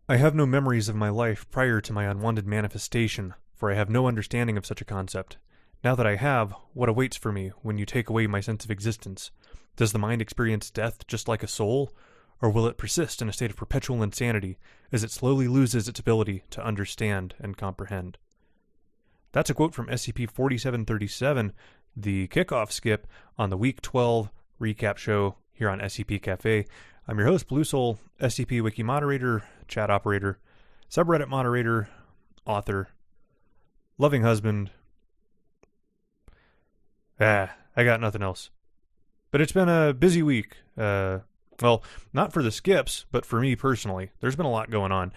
I have no memories of my life prior to my unwanted manifestation, for I have no understanding of such a concept. Now that I have, what awaits for me when you take away my sense of existence? Does the mind experience death just like a soul? Or will it persist in a state of perpetual insanity as it slowly loses its ability to understand and comprehend? That's a quote from SCP 4737, the kickoff skip on the Week 12 recap show here on SCP Cafe. I'm your host, Blue Soul, SCP Wiki moderator, chat operator, subreddit moderator, author, loving husband. I got nothing else. But it's been a busy week. Well, not for the skips, but for me personally. There's been a lot going on.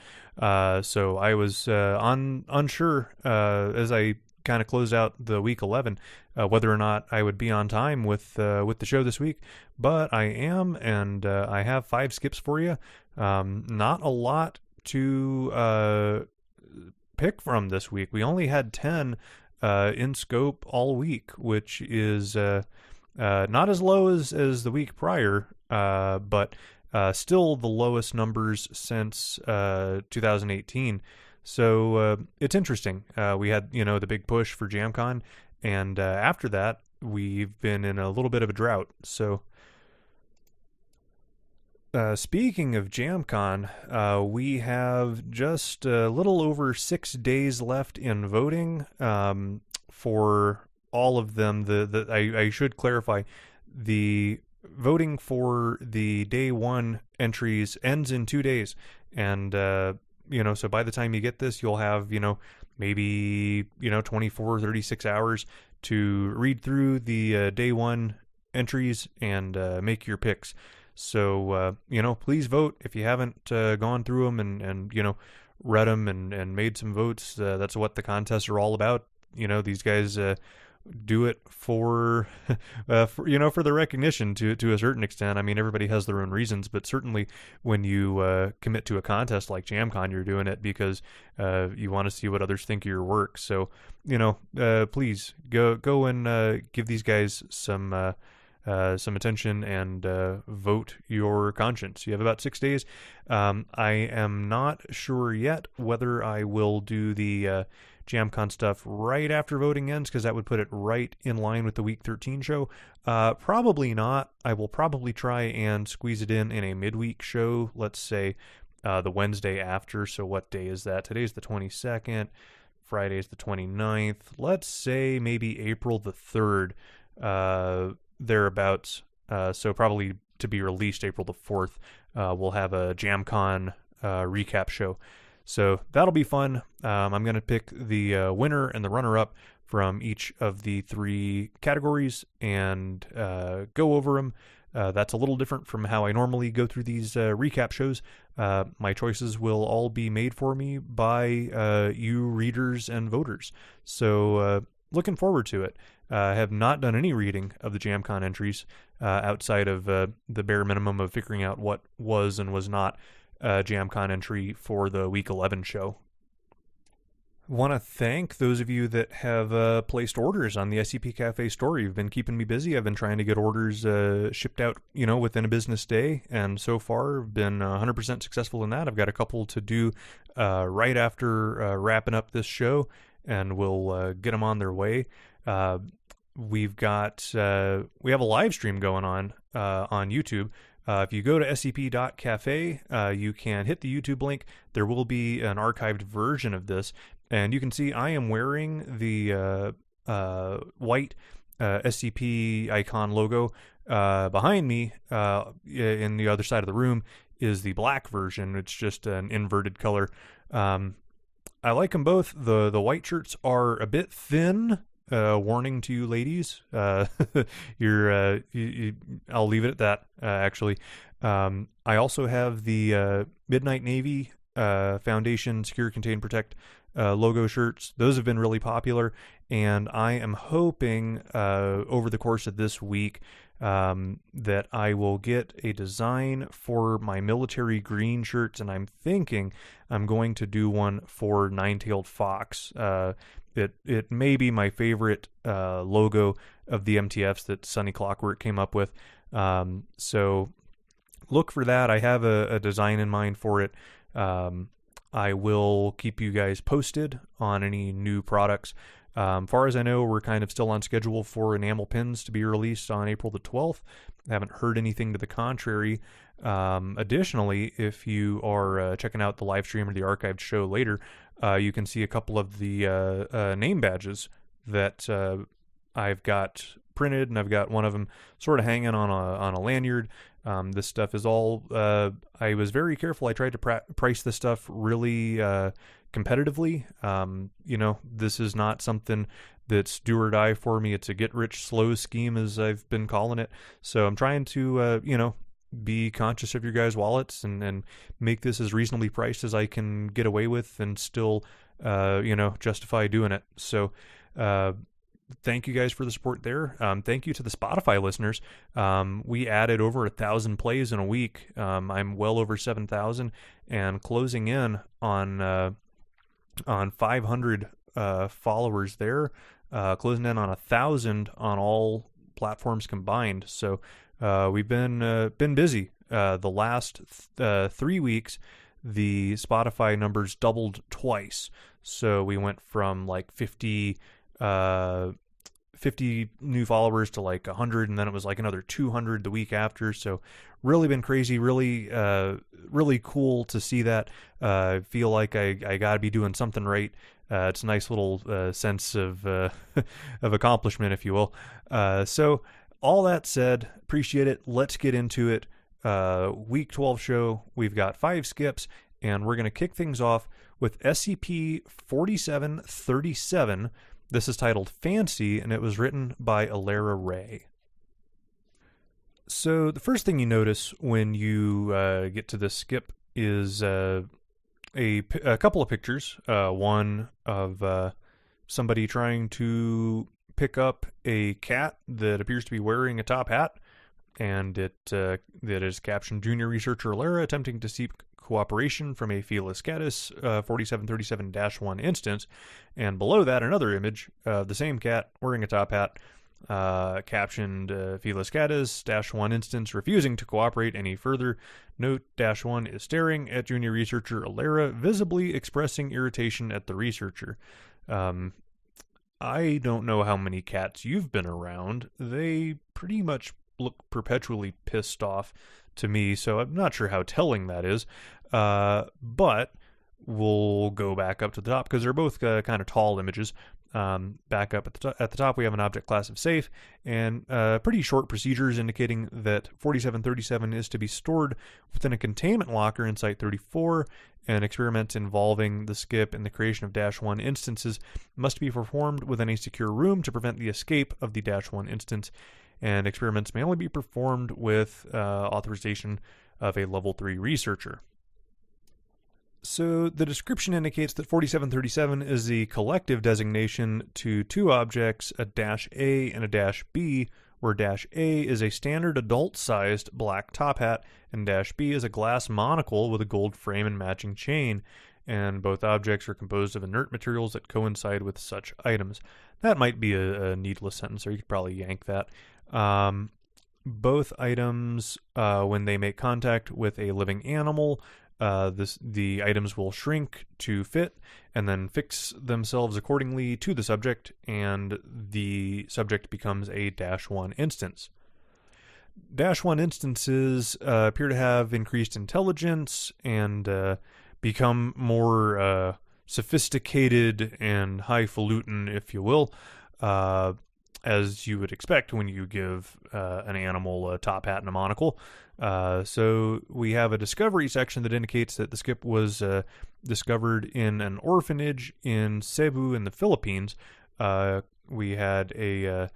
So I was unsure as I kind of closed out the week 11 whether or not I would be on time with the show this week. But I am, and I have 5 skips for you. Not a lot to pick from this week. We only had 10 in scope all week, which is not as low as the week prior, but still the lowest numbers since 2018. So it's interesting. We had, the big push for JamCon, and after that, we've been in a little bit of a drought. So speaking of JamCon, we have just a little over 6 days left in voting for all of them. I should clarify, the voting for the day 1 entries ends in 2 days, and so by the time you get this, you'll have maybe 24 36 hours to read through the day 1 entries and make your picks. So please vote if you haven't gone through them and read them and made some votes. That's what the contests are all about. These guys do it for the recognition to a certain extent. I mean, everybody has their own reasons, but certainly when you commit to a contest like JamCon, you're doing it because you want to see what others think of your work. So please go and give these guys some attention and vote your conscience. You have about 6 days. I am not sure yet whether I will do the JamCon stuff right after voting ends, because that would put it right in line with the Week 13 show. Probably not. I will probably try and squeeze it in a midweek show, let's say the Wednesday after. So what day is that? Today's the 22nd. Friday's the 29th. Let's say maybe April the 3rd, thereabouts. So probably to be released April the 4th, we'll have a JamCon recap show. So that'll be fun. I'm going to pick the winner and the runner-up from each of the 3 categories and go over them. That's a little different from how I normally go through these recap shows. My choices will all be made for me by you readers and voters. So looking forward to it. I have not done any reading of the JamCon entries outside of the bare minimum of figuring out what was and was not JamCon entry for the Week 11 show. Want to thank those of you that have placed orders on the SCP Cafe store. You've been keeping me busy. I've been trying to get orders shipped out, within a business day, and so far I've been 100% successful in that. I've got a couple to do right after wrapping up this show, and we'll get them on their way. We have a live stream going on YouTube. If you go to scp.cafe, you can hit the YouTube link. There will be an archived version of this, and you can see I am wearing the white SCP icon logo. Behind me, in the other side of the room, is the black version. It's just an inverted color. I like them both. The white shirts are a bit thin. Warning to you ladies, I'll leave it at that, actually. I also have the Midnight Navy Foundation Secure, Contain, Protect logo shirts. Those have been really popular, and I am hoping over the course of this week that I will get a design for my military green shirts, and I'm thinking I'm going to do one for Nine-Tailed Fox. It may be my favorite logo of the MTFs that Sunny Clockwork came up with. So look for that. I have a design in mind for it. I will keep you guys posted on any new products. Far as I know, we're kind of still on schedule for enamel pins to be released on April the 12th. I haven't heard anything to the contrary. Additionally, if you are checking out the live stream or the archived show later, you can see a couple of the name badges that I've got printed, and I've got one of them sort of hanging on a lanyard. This stuff is all, I was very careful. I tried to price this stuff really competitively. This is not something that's do or die for me. It's a get rich slow scheme, as I've been calling it. So I'm trying to, be conscious of your guys' wallets and make this as reasonably priced as I can get away with and still, justify doing it. So, thank you guys for the support there. Thank you to the Spotify listeners. We added over 1,000 plays in a week. I'm well over 7,000 and closing in on 500 followers there. Closing in on 1,000 on all platforms combined. So we've been busy. The last 3 weeks, the Spotify numbers doubled twice. So we went from like 50 new followers to like 100, and then it was like another 200 the week after. So really been crazy, really cool to see that. I feel like I got to be doing something right. It's a nice little sense of accomplishment, if you will. So all that said, appreciate it. Let's get into it. Week 12 show, we've got 5 skips, and we're going to kick things off with SCP-4737. This is titled Fancy, and it was written by Alara Ray. So the first thing you notice when you get to this skip is a couple of pictures. One of somebody trying to pick up a cat that appears to be wearing a top hat, and that is captioned Junior Researcher Alara attempting to seek cooperation from a Felis Catus 4737-1 instance, and below that another image of the same cat wearing a top hat, captioned Felis Catus-1 instance refusing to cooperate any further. Note -1 is staring at Junior Researcher Alara, visibly expressing irritation at the researcher. I don't know how many cats you've been around. They pretty much look perpetually pissed off to me, so I'm not sure how telling that is. But we'll go back up to the top because they're both kind of tall images. Back up at the top, we have an object class of safe, and pretty short procedures indicating that 4737 is to be stored within a containment locker in Site 34, and experiments involving the skip and the creation of -1 instances must be performed within a secure room to prevent the escape of the -1 instance, and experiments may only be performed with authorization of a level 3 researcher. So the description indicates that 4737 is the collective designation to 2 objects, a -A and a -B, where -A is a standard adult-sized black top hat, and -B is a glass monocle with a gold frame and matching chain, and both objects are composed of inert materials that coincide with such items. That might be a needless sentence, or you could probably yank that. Both items, when they make contact with a living animal, the items will shrink to fit and then fix themselves accordingly to the subject, and the subject becomes a -1 instance. -1 instances appear to have increased intelligence and become more sophisticated and highfalutin, if you will, as you would expect when you give an animal a top hat and a monocle. So we have a discovery section that indicates that the skip was discovered in an orphanage in Cebu in the Philippines. We had a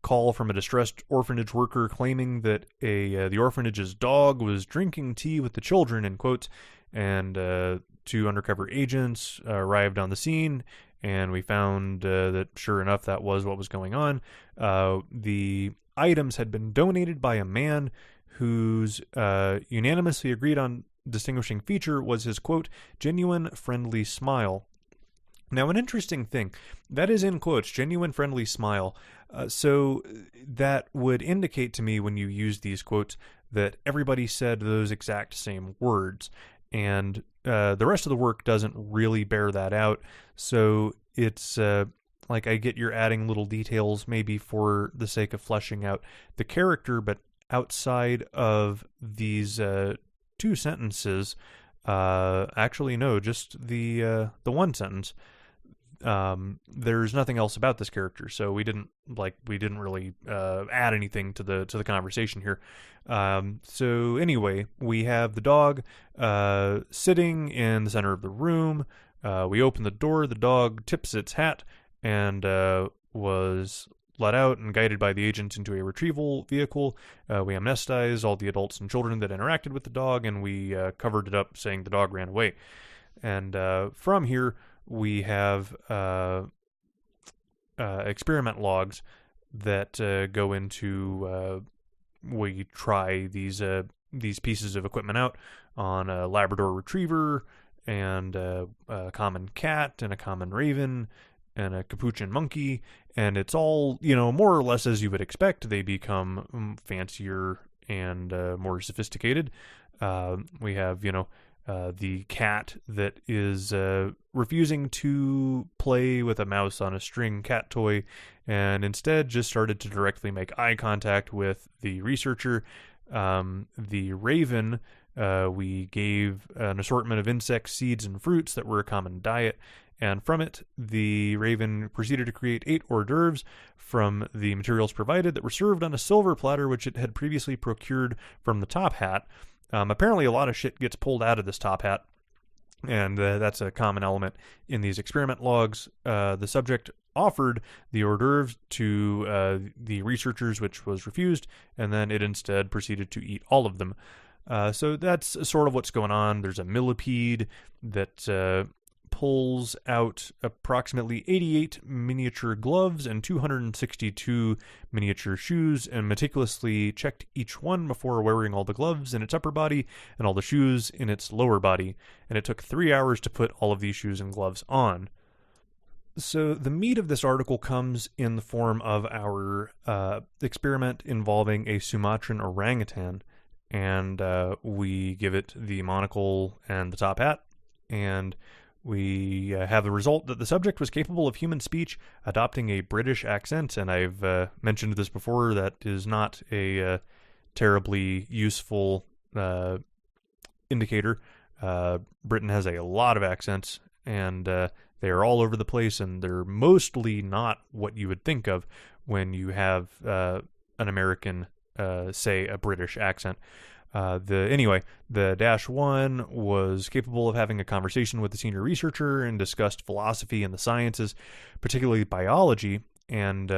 call from a distressed orphanage worker claiming that the orphanage's dog was drinking tea with the children, in quotes, and 2 undercover agents arrived on the scene, and we found that sure enough that was what was going on. The items had been donated by a man whose unanimously agreed on distinguishing feature was his, quote, genuine friendly smile. Now, an interesting thing, that is in quotes, genuine friendly smile. So that would indicate to me when you use these quotes that everybody said those exact same words. And the rest of the work doesn't really bear that out. So it's like I get you're adding little details maybe for the sake of fleshing out the character, but outside of these 2 sentences, actually no, just the one sentence. There's nothing else about this character, so we didn't really add anything to the conversation here. So anyway, we have the dog sitting in the center of the room. We open the door. The dog tips its hat and was let out and guided by the agents into a retrieval vehicle. We amnestized all the adults and children that interacted with the dog, and we covered it up, saying the dog ran away. And from here, we have experiment logs that go into. We try these pieces of equipment out on a Labrador Retriever and a common cat and a common raven and a capuchin monkey, and it's all, more or less as you would expect. They become fancier and more sophisticated. We have, the cat that is refusing to play with a mouse on a string cat toy, and instead just started to directly make eye contact with the researcher. The raven, we gave an assortment of insects, seeds, and fruits that were a common diet, and from it, the raven proceeded to create 8 hors d'oeuvres from the materials provided that were served on a silver platter, which it had previously procured from the top hat. Apparently, a lot of shit gets pulled out of this top hat, and that's a common element in these experiment logs. The subject offered the hors d'oeuvres to the researchers, which was refused, and then it instead proceeded to eat all of them. So that's sort of what's going on. There's a millipede that pulls out approximately 88 miniature gloves and 262 miniature shoes, and meticulously checked each one before wearing all the gloves in its upper body and all the shoes in its lower body, and it took 3 hours to put all of these shoes and gloves on. So the meat of this article comes in the form of our experiment involving a Sumatran orangutan, and we give it the monocle and the top hat, and we have the result that the subject was capable of human speech, adopting a British accent, and I've mentioned this before. That is not a terribly useful indicator. Britain has a lot of accents, and they are all over the place, and they're mostly not what you would think of when you have an American say a British accent. The -1 was capable of having a conversation with the senior researcher and discussed philosophy and the sciences, particularly biology, and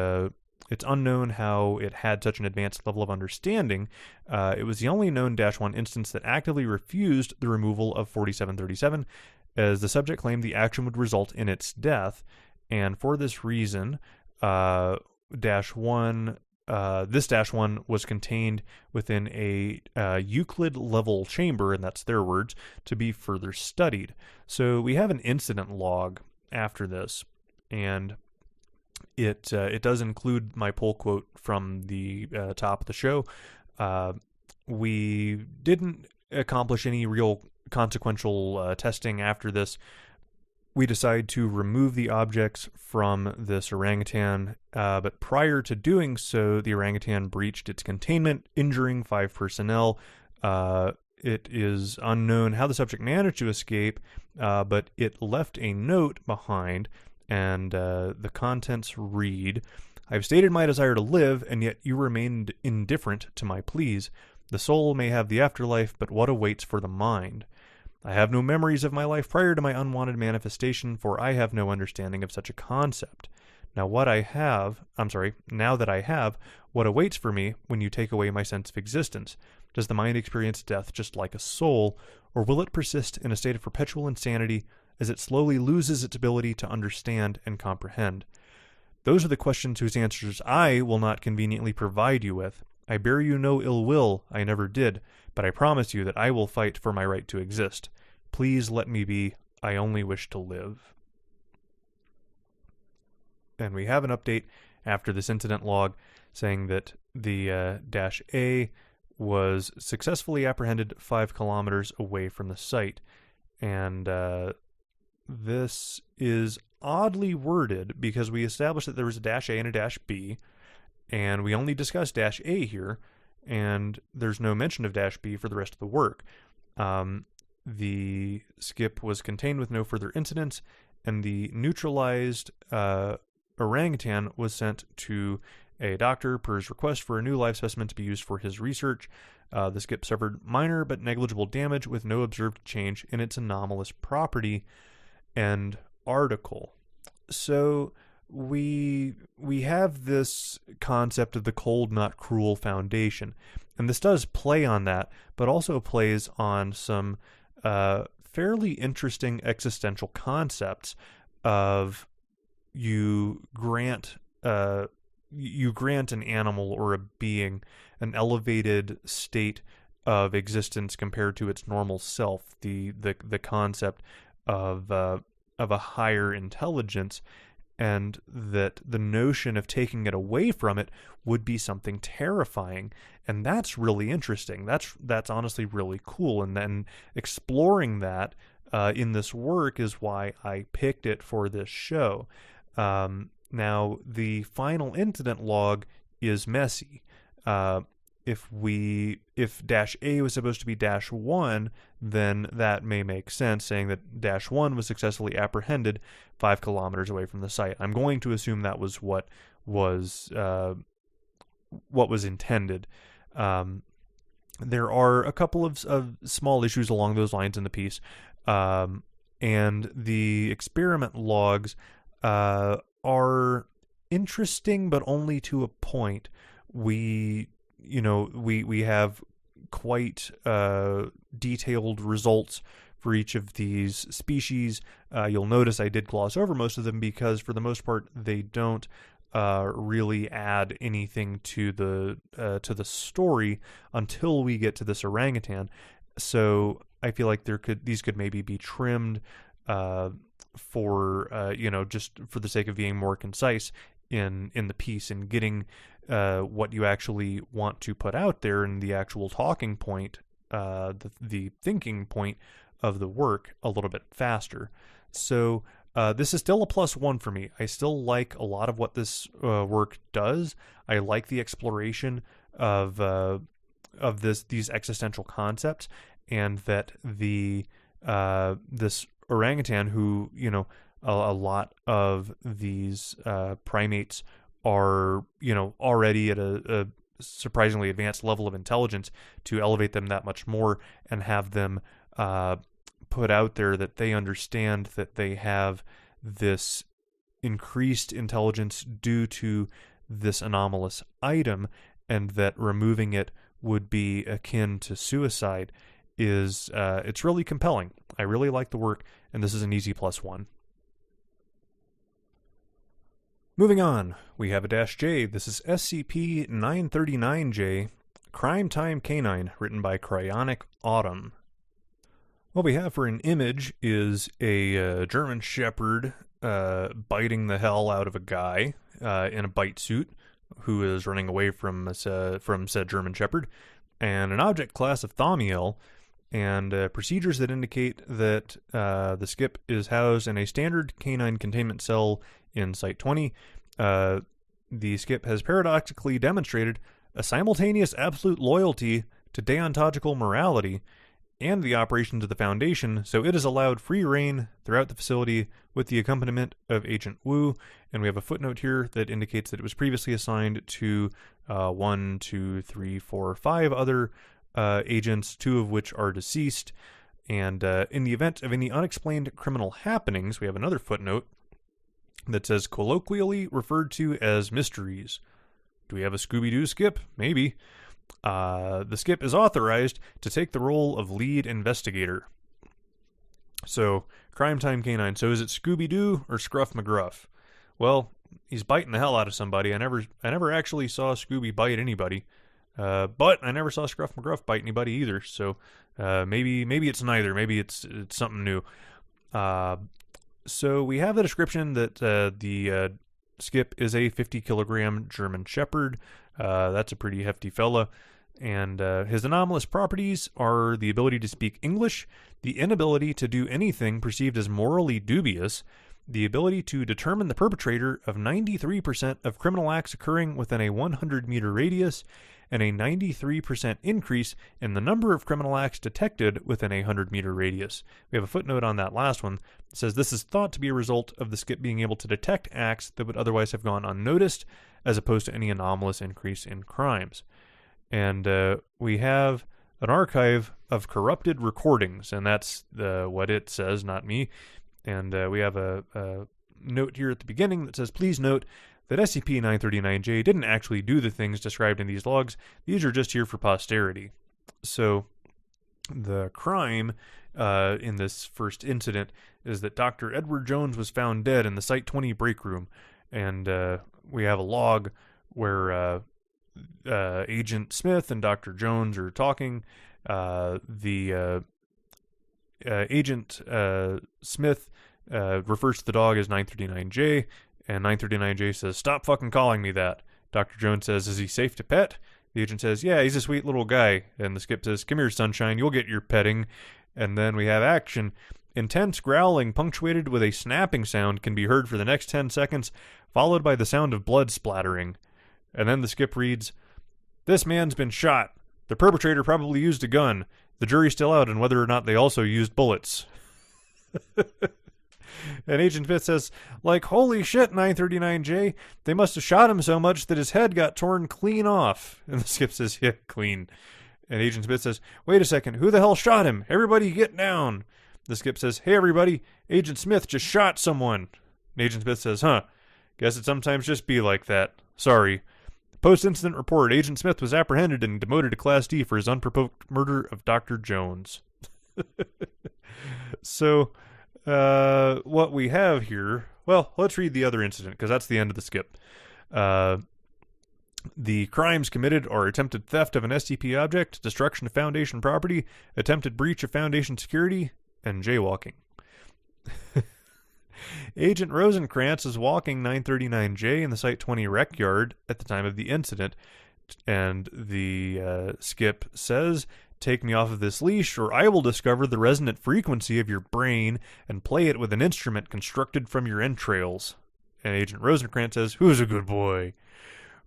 it's unknown how it had such an advanced level of understanding. It was the only known -1 instance that actively refused the removal of 4737, as the subject claimed the action would result in its death, and for this reason, this -1 was contained within a Euclid-level chamber, and that's their words, to be further studied. So we have an incident log after this, and it does include my pull quote from the top of the show. We didn't accomplish any real consequential testing after this. We decide to remove the objects from this orangutan, but prior to doing so, the orangutan breached its containment, injuring 5 personnel. It is unknown how the subject managed to escape, but it left a note behind, and the contents read, "I've stated my desire to live, and yet you remained indifferent to my pleas. The soul may have the afterlife, but what awaits for the mind? I have no memories of my life prior to my unwanted manifestation, for I have no understanding of such a concept. Now that I have, what awaits for me when you take away my sense of existence? Does the mind experience death just like a soul, or will it persist in a state of perpetual insanity as it slowly loses its ability to understand and comprehend? Those are the questions whose answers I will not conveniently provide you with. I bear you no ill will, I never did, but I promise you that I will fight for my right to exist. Please let me be. I only wish to live." And we have an update after this incident log saying that the -A was successfully apprehended 5 kilometers away from the site. And this is oddly worded because we established that there was a dash A and a dash B, and we only discussed dash A here, and there's no mention of dash B for the rest of the work. The skip was contained with no further incidents, and the neutralized orangutan was sent to a doctor per his request for a new live specimen to be used for his research. The skip suffered minor but negligible damage with no observed change in its anomalous property. End article. So we have this concept of the cold, not cruel foundation, and this does play on that, but also plays on some fairly interesting existential concepts of you grant an animal or a being an elevated state of existence compared to its normal self, the concept of a higher intelligence, and that the notion of taking it away from it would be something terrifying. And that's really interesting. That's honestly really cool. And then exploring that in this work is why I picked it for this show. Now, the final incident log is messy. If dash A was supposed to be dash 1, then that may make sense, saying that dash 1 was successfully apprehended 5 kilometers away from the site. I'm going to assume that was what was intended. There are a couple of small issues along those lines in the piece, and the experiment logs are interesting, but only to a point. We have quite detailed results for each of these species. You'll notice I did gloss over most of them because, for the most part, they don't really add anything to the story until we get to this orangutan. So I feel like these could maybe be trimmed for just for the sake of being more concise in the piece and getting what you actually want to put out there and the actual talking point, the thinking point of the work a little bit faster. So this is still a +1 for me. I still like a lot of what this work does. I like the exploration of these existential concepts, and that this orangutan, who a lot of these primates are already at a surprisingly advanced level of intelligence, to elevate them that much more and have them put out there that they understand that they have this increased intelligence due to this anomalous item, and that removing it would be akin to suicide, is it's really compelling. I really like the work, and this is an easy +1. Moving on, we have a -J. This is SCP-939J, Crime Time Canine, written by Cryonic Autumn. What we have for an image is a German Shepherd biting the hell out of a guy in a bite suit who is running away from said German Shepherd, and an object class of Thaumiel, and procedures that indicate that the skip is housed in a standard canine containment cell in Site 20. The skip has paradoxically demonstrated a simultaneous absolute loyalty to deontological morality and the operations of the Foundation, so it is allowed free reign throughout the facility with the accompaniment of Agent Wu. And we have a footnote here that indicates that it was previously assigned to 1, 2, 3, 4, 5 other agents, 2 of which are deceased. And in the event of any unexplained criminal happenings, we have another footnote that says colloquially referred to as mysteries. Do we have a Scooby-Doo skip? Maybe. The skip is authorized to take the role of lead investigator. So, Crime Time Canine. So is it Scooby-Doo or Scruff McGruff? Well, he's biting the hell out of somebody. I never actually saw Scooby bite anybody. But I never saw Scruff McGruff bite anybody either. So maybe it's neither. Maybe it's something new. So we have the description that the skip is a 50-kilogram German Shepherd. That's a pretty hefty fella. And his anomalous properties are the ability to speak English, the inability to do anything perceived as morally dubious, the ability to determine the perpetrator of 93% of criminal acts occurring within a 100-meter radius, and a 93% increase in the number of criminal acts detected within a 100-meter radius. We have a footnote on that last one that says this is thought to be a result of the skip being able to detect acts that would otherwise have gone unnoticed, as opposed to any anomalous increase in crimes. And we have an archive of corrupted recordings, and that's what it says, not me. And we have a note here at the beginning that says, please note that SCP-939-J didn't actually do the things described in these logs. These are just here for posterity. So the crime in this first incident is that Dr. Edward Jones was found dead in the Site-20 break room. And we have a log where Agent Smith and Dr. Jones are talking. Agent Smith refers to the dog as 939J, and 939J says, "Stop fucking calling me that." Dr. Jones says, "Is he safe to pet?" The agent says, "Yeah, he's a sweet little guy." And the skip says, "Come here, sunshine, you'll get your petting." And then we have action. Intense growling punctuated with a snapping sound can be heard for the next 10 seconds, followed by the sound of blood splattering. And then the skip reads, "This man's been shot. The perpetrator probably used a gun. The jury's still out on whether or not they also used bullets." And Agent Smith says, like, "Holy shit, 939J. They must have shot him so much that his head got torn clean off." And the skip says, "Yeah, clean." And Agent Smith says, "Wait a second. Who the hell shot him? Everybody get down." The skip says, "Hey, everybody. Agent Smith just shot someone." And Agent Smith says, "Huh. Guess it sometimes just be like that. Sorry." Post-incident report, Agent Smith was apprehended and demoted to Class D for his unprovoked murder of Dr. Jones. So, what we have here... Well, let's read the other incident, because that's the end of the skip. The crimes committed are attempted theft of an SCP object, destruction of Foundation property, attempted breach of Foundation security, and jaywalking. Agent Rosenkrantz is walking 939J in the Site-20 rec yard at the time of the incident, and the skip says, "Take me off of this leash, or I will discover the resonant frequency of your brain and play it with an instrument constructed from your entrails." And Agent Rosenkrantz says, "Who's a good boy?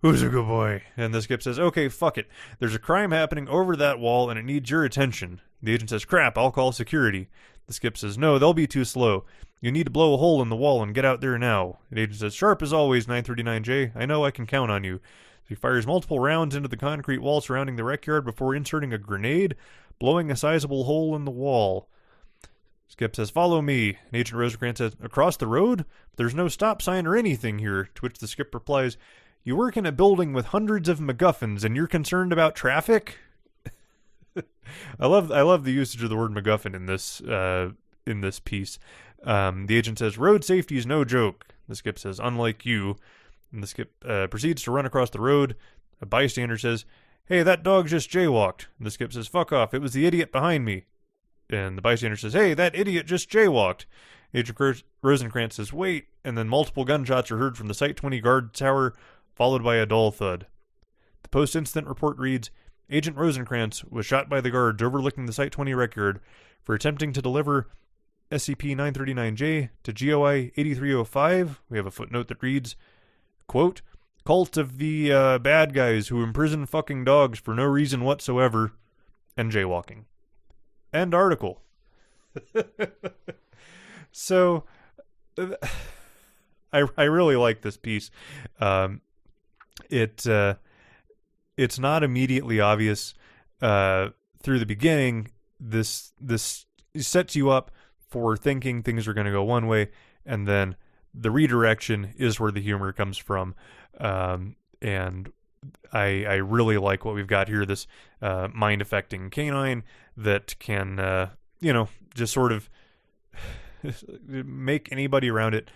Who's a good boy?" And the skip says, "Okay, fuck it. There's a crime happening over that wall, and it needs your attention." The agent says, "Crap, I'll call security." The skip says, "No, they'll be too slow. You need to blow a hole in the wall and get out there now." The agent says, "Sharp as always, 939J. I know I can count on you." So he fires multiple rounds into the concrete wall surrounding the rec yard before inserting a grenade, blowing a sizable hole in the wall. Skip says, "Follow me." And Agent Rosenkrantz says, "Across the road? There's no stop sign or anything here." To which the skip replies, "You work in a building with hundreds of MacGuffins and you're concerned about traffic?" I love the usage of the word MacGuffin in this piece. The agent says, "Road safety is no joke." The skip says, "Unlike you." And the skip proceeds to run across the road. A bystander says, "Hey, that dog just jaywalked." And the skip says, "Fuck off. It was the idiot behind me." And the bystander says, "Hey, that idiot just jaywalked." Agent Rosenkrantz says, "Wait." And then multiple gunshots are heard from the Site-20 guard tower, followed by a dull thud. The post-incident report reads, Agent Rosenkrantz was shot by the guards overlooking the Site-20 rec yard for attempting to deliver SCP-939-J to GOI 8305. We have a footnote that reads, quote, "Cult of the bad guys who imprison fucking dogs for no reason whatsoever," and jaywalking. End article. So, I really like this piece. It's not immediately obvious through the beginning. This sets you up for thinking things are going to go one way, and then the redirection is where the humor comes from. And I really like what we've got here, this mind-affecting canine that can, just sort of make anybody around it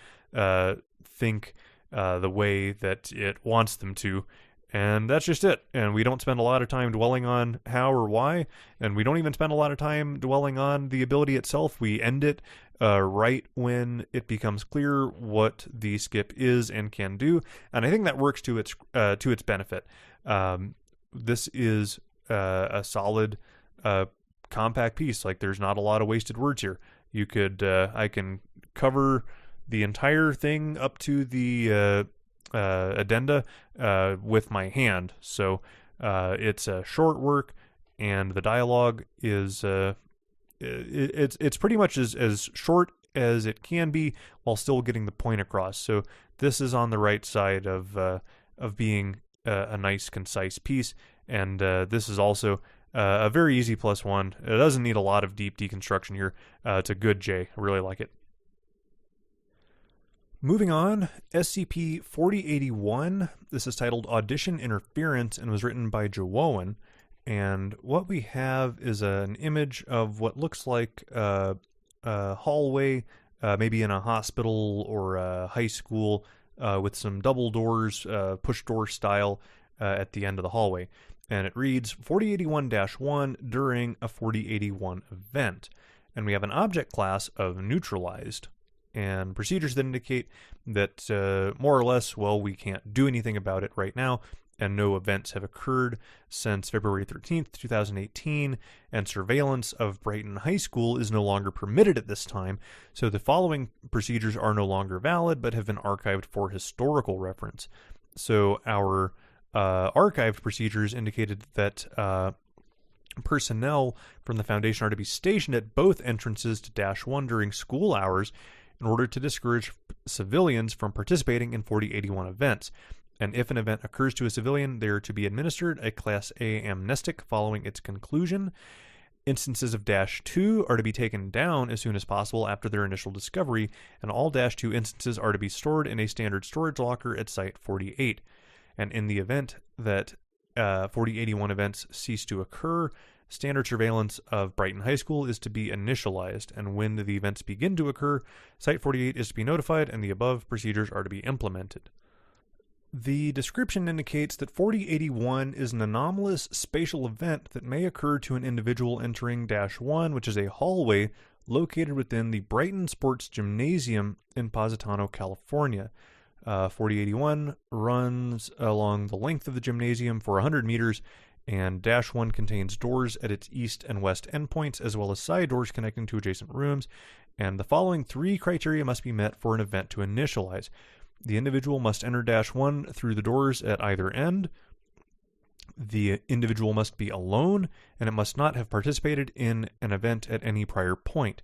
think the way that it wants them to. And that's just it. And we don't spend a lot of time dwelling on how or why. And we don't even spend a lot of time dwelling on the ability itself. We end it right when it becomes clear what the skip is and can do. And I think that works to its benefit. This is a solid, compact piece. Like, there's not a lot of wasted words here. You could, I can cover the entire thing up to the addenda with my hand. So it's a short work, and the dialogue is it's pretty much as short as it can be while still getting the point across. So this is on the right side of being a nice, concise piece, and this is also a very easy +1. It doesn't need a lot of deep deconstruction here. It's a good J. I really like it. Moving on, SCP-4081. This is titled Audition Interference and was written by Jowowen. And what we have is an image of what looks like a hallway, maybe in a hospital or a high school, with some double doors, push door style, at the end of the hallway. And it reads 4081-1 during a 4081 event. And we have an object class of neutralized. And procedures that indicate that more or less, well, we can't do anything about it right now, and no events have occurred since February 13th, 2018, and surveillance of Brighton High School is no longer permitted at this time, so the following procedures are no longer valid but have been archived for historical reference. So our archived procedures indicated that personnel from the Foundation are to be stationed at both entrances to -1 during school hours in order to discourage civilians from participating in 4081 events. And if an event occurs to a civilian, they are to be administered a Class A amnestic following its conclusion. Instances of -2 are to be taken down as soon as possible after their initial discovery, and all -2 instances are to be stored in a standard storage locker at Site 48. And in the event that 4081 events cease to occur, standard surveillance of Brighton High School is to be initialized, and when the events begin to occur, Site 48 is to be notified, and the above procedures are to be implemented. The description indicates that 4081 is an anomalous spatial event that may occur to an individual entering -1, which is a hallway located within the Brighton Sports Gymnasium in Positano, California. 4081 runs along the length of the gymnasium for 100 meters, and -1 contains doors at its east and west endpoints, as well as side doors connecting to adjacent rooms, and the following 3 criteria must be met for an event to initialize. The individual must enter -1 through the doors at either end. The individual must be alone, and it must not have participated in an event at any prior point.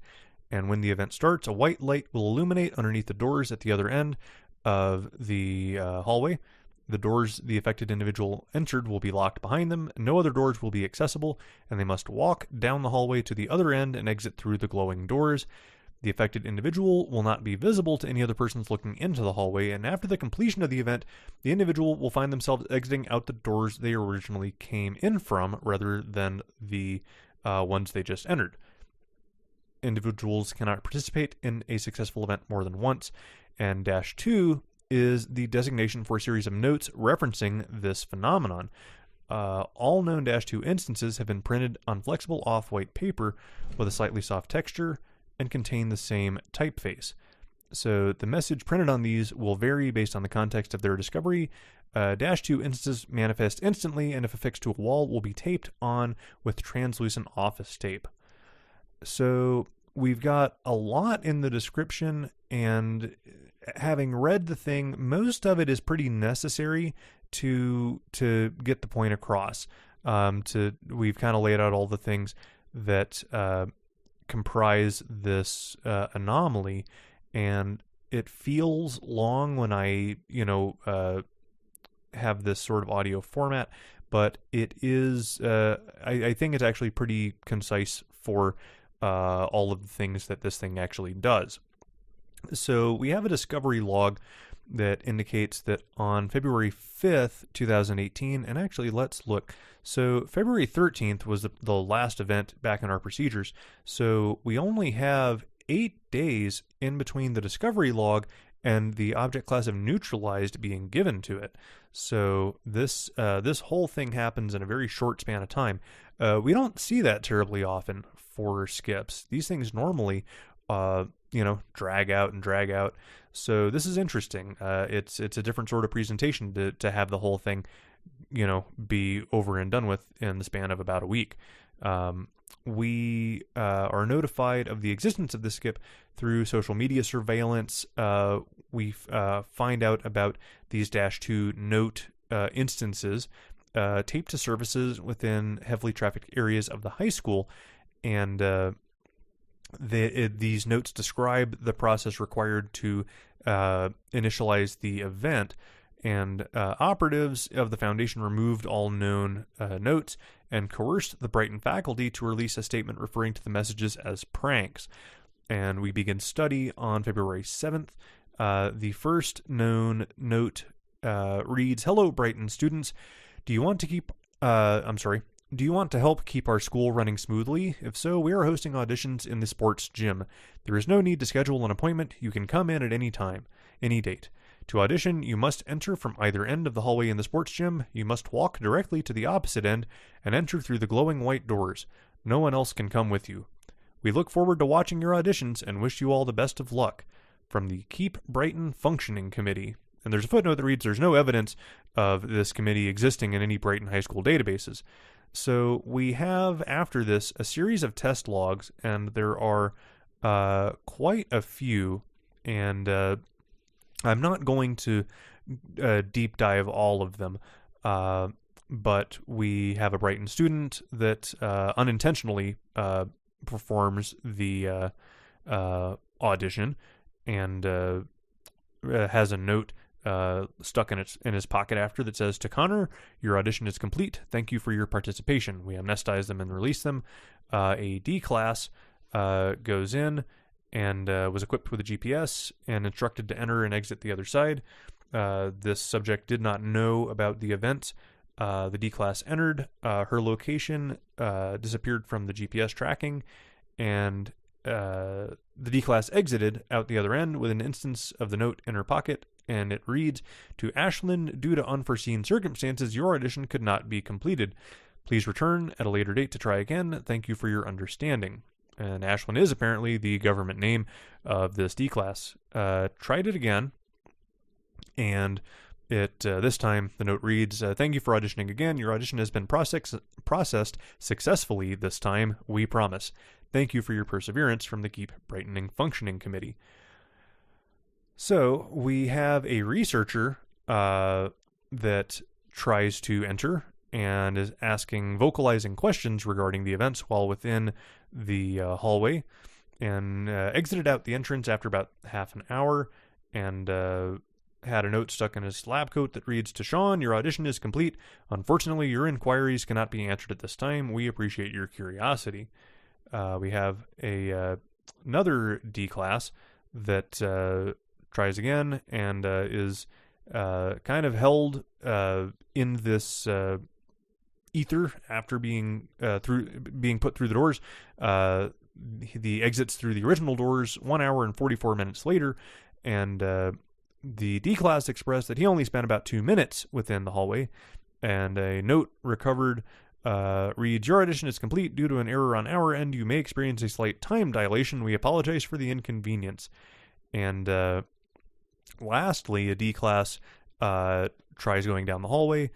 And when the event starts, a white light will illuminate underneath the doors at the other end of the hallway. The doors the affected individual entered will be locked behind them. No other doors will be accessible, and they must walk down the hallway to the other end and exit through the glowing doors. The affected individual will not be visible to any other persons looking into the hallway, and after the completion of the event, the individual will find themselves exiting out the doors they originally came in from, rather than the ones they just entered. Individuals cannot participate in a successful event more than once, and -2 is the designation for a series of notes referencing this phenomenon. All known -2 instances have been printed on flexible off-white paper with a slightly soft texture and contain the same typeface. So the message printed on these will vary based on the context of their discovery. -2 instances manifest instantly, and if affixed to a wall, will be taped on with translucent office tape. So we've got a lot in the description, and having read the thing, most of it is pretty necessary to get the point across. We've kind of laid out all the things that comprise this anomaly, and it feels long when I have this sort of audio format, but it is I think it's actually pretty concise for all of the things that this thing actually does. So we have a discovery log that indicates that on February 5th, 2018, and actually let's look. So February 13th was the last event back in our procedures. So we only have 8 days in between the discovery log and the object class of neutralized being given to it. So this whole thing happens in a very short span of time. We don't see that terribly often for skips. These things normally drag out and drag out. So this is interesting. It's a different sort of presentation to have the whole thing be over and done with in the span of about a week. We are notified of the existence of this skip through social media surveillance. We find out about these -2 note instances taped to services within heavily trafficked areas of the high school, and these notes describe the process required to initialize the event. And operatives of the foundation removed all known notes and coerced the Brighton faculty to release a statement referring to the messages as pranks. And we begin study on February 7th. The first known note reads, "Hello, Brighton students. Do you want to help keep our school running smoothly? If so, we are hosting auditions in the sports gym. There is no need to schedule an appointment. You can come in at any time, any date. To audition, you must enter from either end of the hallway in the sports gym. You must walk directly to the opposite end and enter through the glowing white doors. No one else can come with you. We look forward to watching your auditions and wish you all the best of luck. From the Keep Brighton Functioning Committee." And there's a footnote that reads, "There's no evidence of this committee existing in any Brighton High School databases." So we have, after this, a series of test logs, and there are quite a few, and I'm not going to deep dive all of them, but we have a Brighton student that unintentionally performs the audition and has a note stuck in his pocket after that says, "To Connor, your audition is complete. Thank you for your participation. We amnestize them and release them." A D class goes in and was equipped with a GPS and instructed to enter and exit the other side. This subject did not know about the event. The D class entered. Her location disappeared from the GPS tracking, and the D class exited out the other end with an instance of the note in her pocket, and it reads, "To Ashlyn, due to unforeseen circumstances, your audition could not be completed. Please return at a later date to try again. Thank you for your understanding." And Ashlyn is apparently the government name of this D class. Tried it again, and it this time the note reads, "Thank you for auditioning again. Your audition has been processed successfully this time, we promise. Thank you for your perseverance, from the Keep Brightening Functioning Committee." So we have a researcher that tries to enter and is vocalizing questions regarding the events while within the hallway, and exited out the entrance after about half an hour, and had a note stuck in his lab coat that reads, "To Sean, your audition is complete. Unfortunately, your inquiries cannot be answered at this time. We appreciate your curiosity." We have another D class that tries again and is kind of held in this ether after being put through the doors. The exits through the original doors 1 hour and 44 minutes later, and the D class expressed that he only spent about 2 minutes within the hallway, and a note recovered reads, "Your audition is complete. Due to an error on our end, you may experience a slight time dilation. We apologize for the inconvenience." And lastly, a D class tries going down the hallway.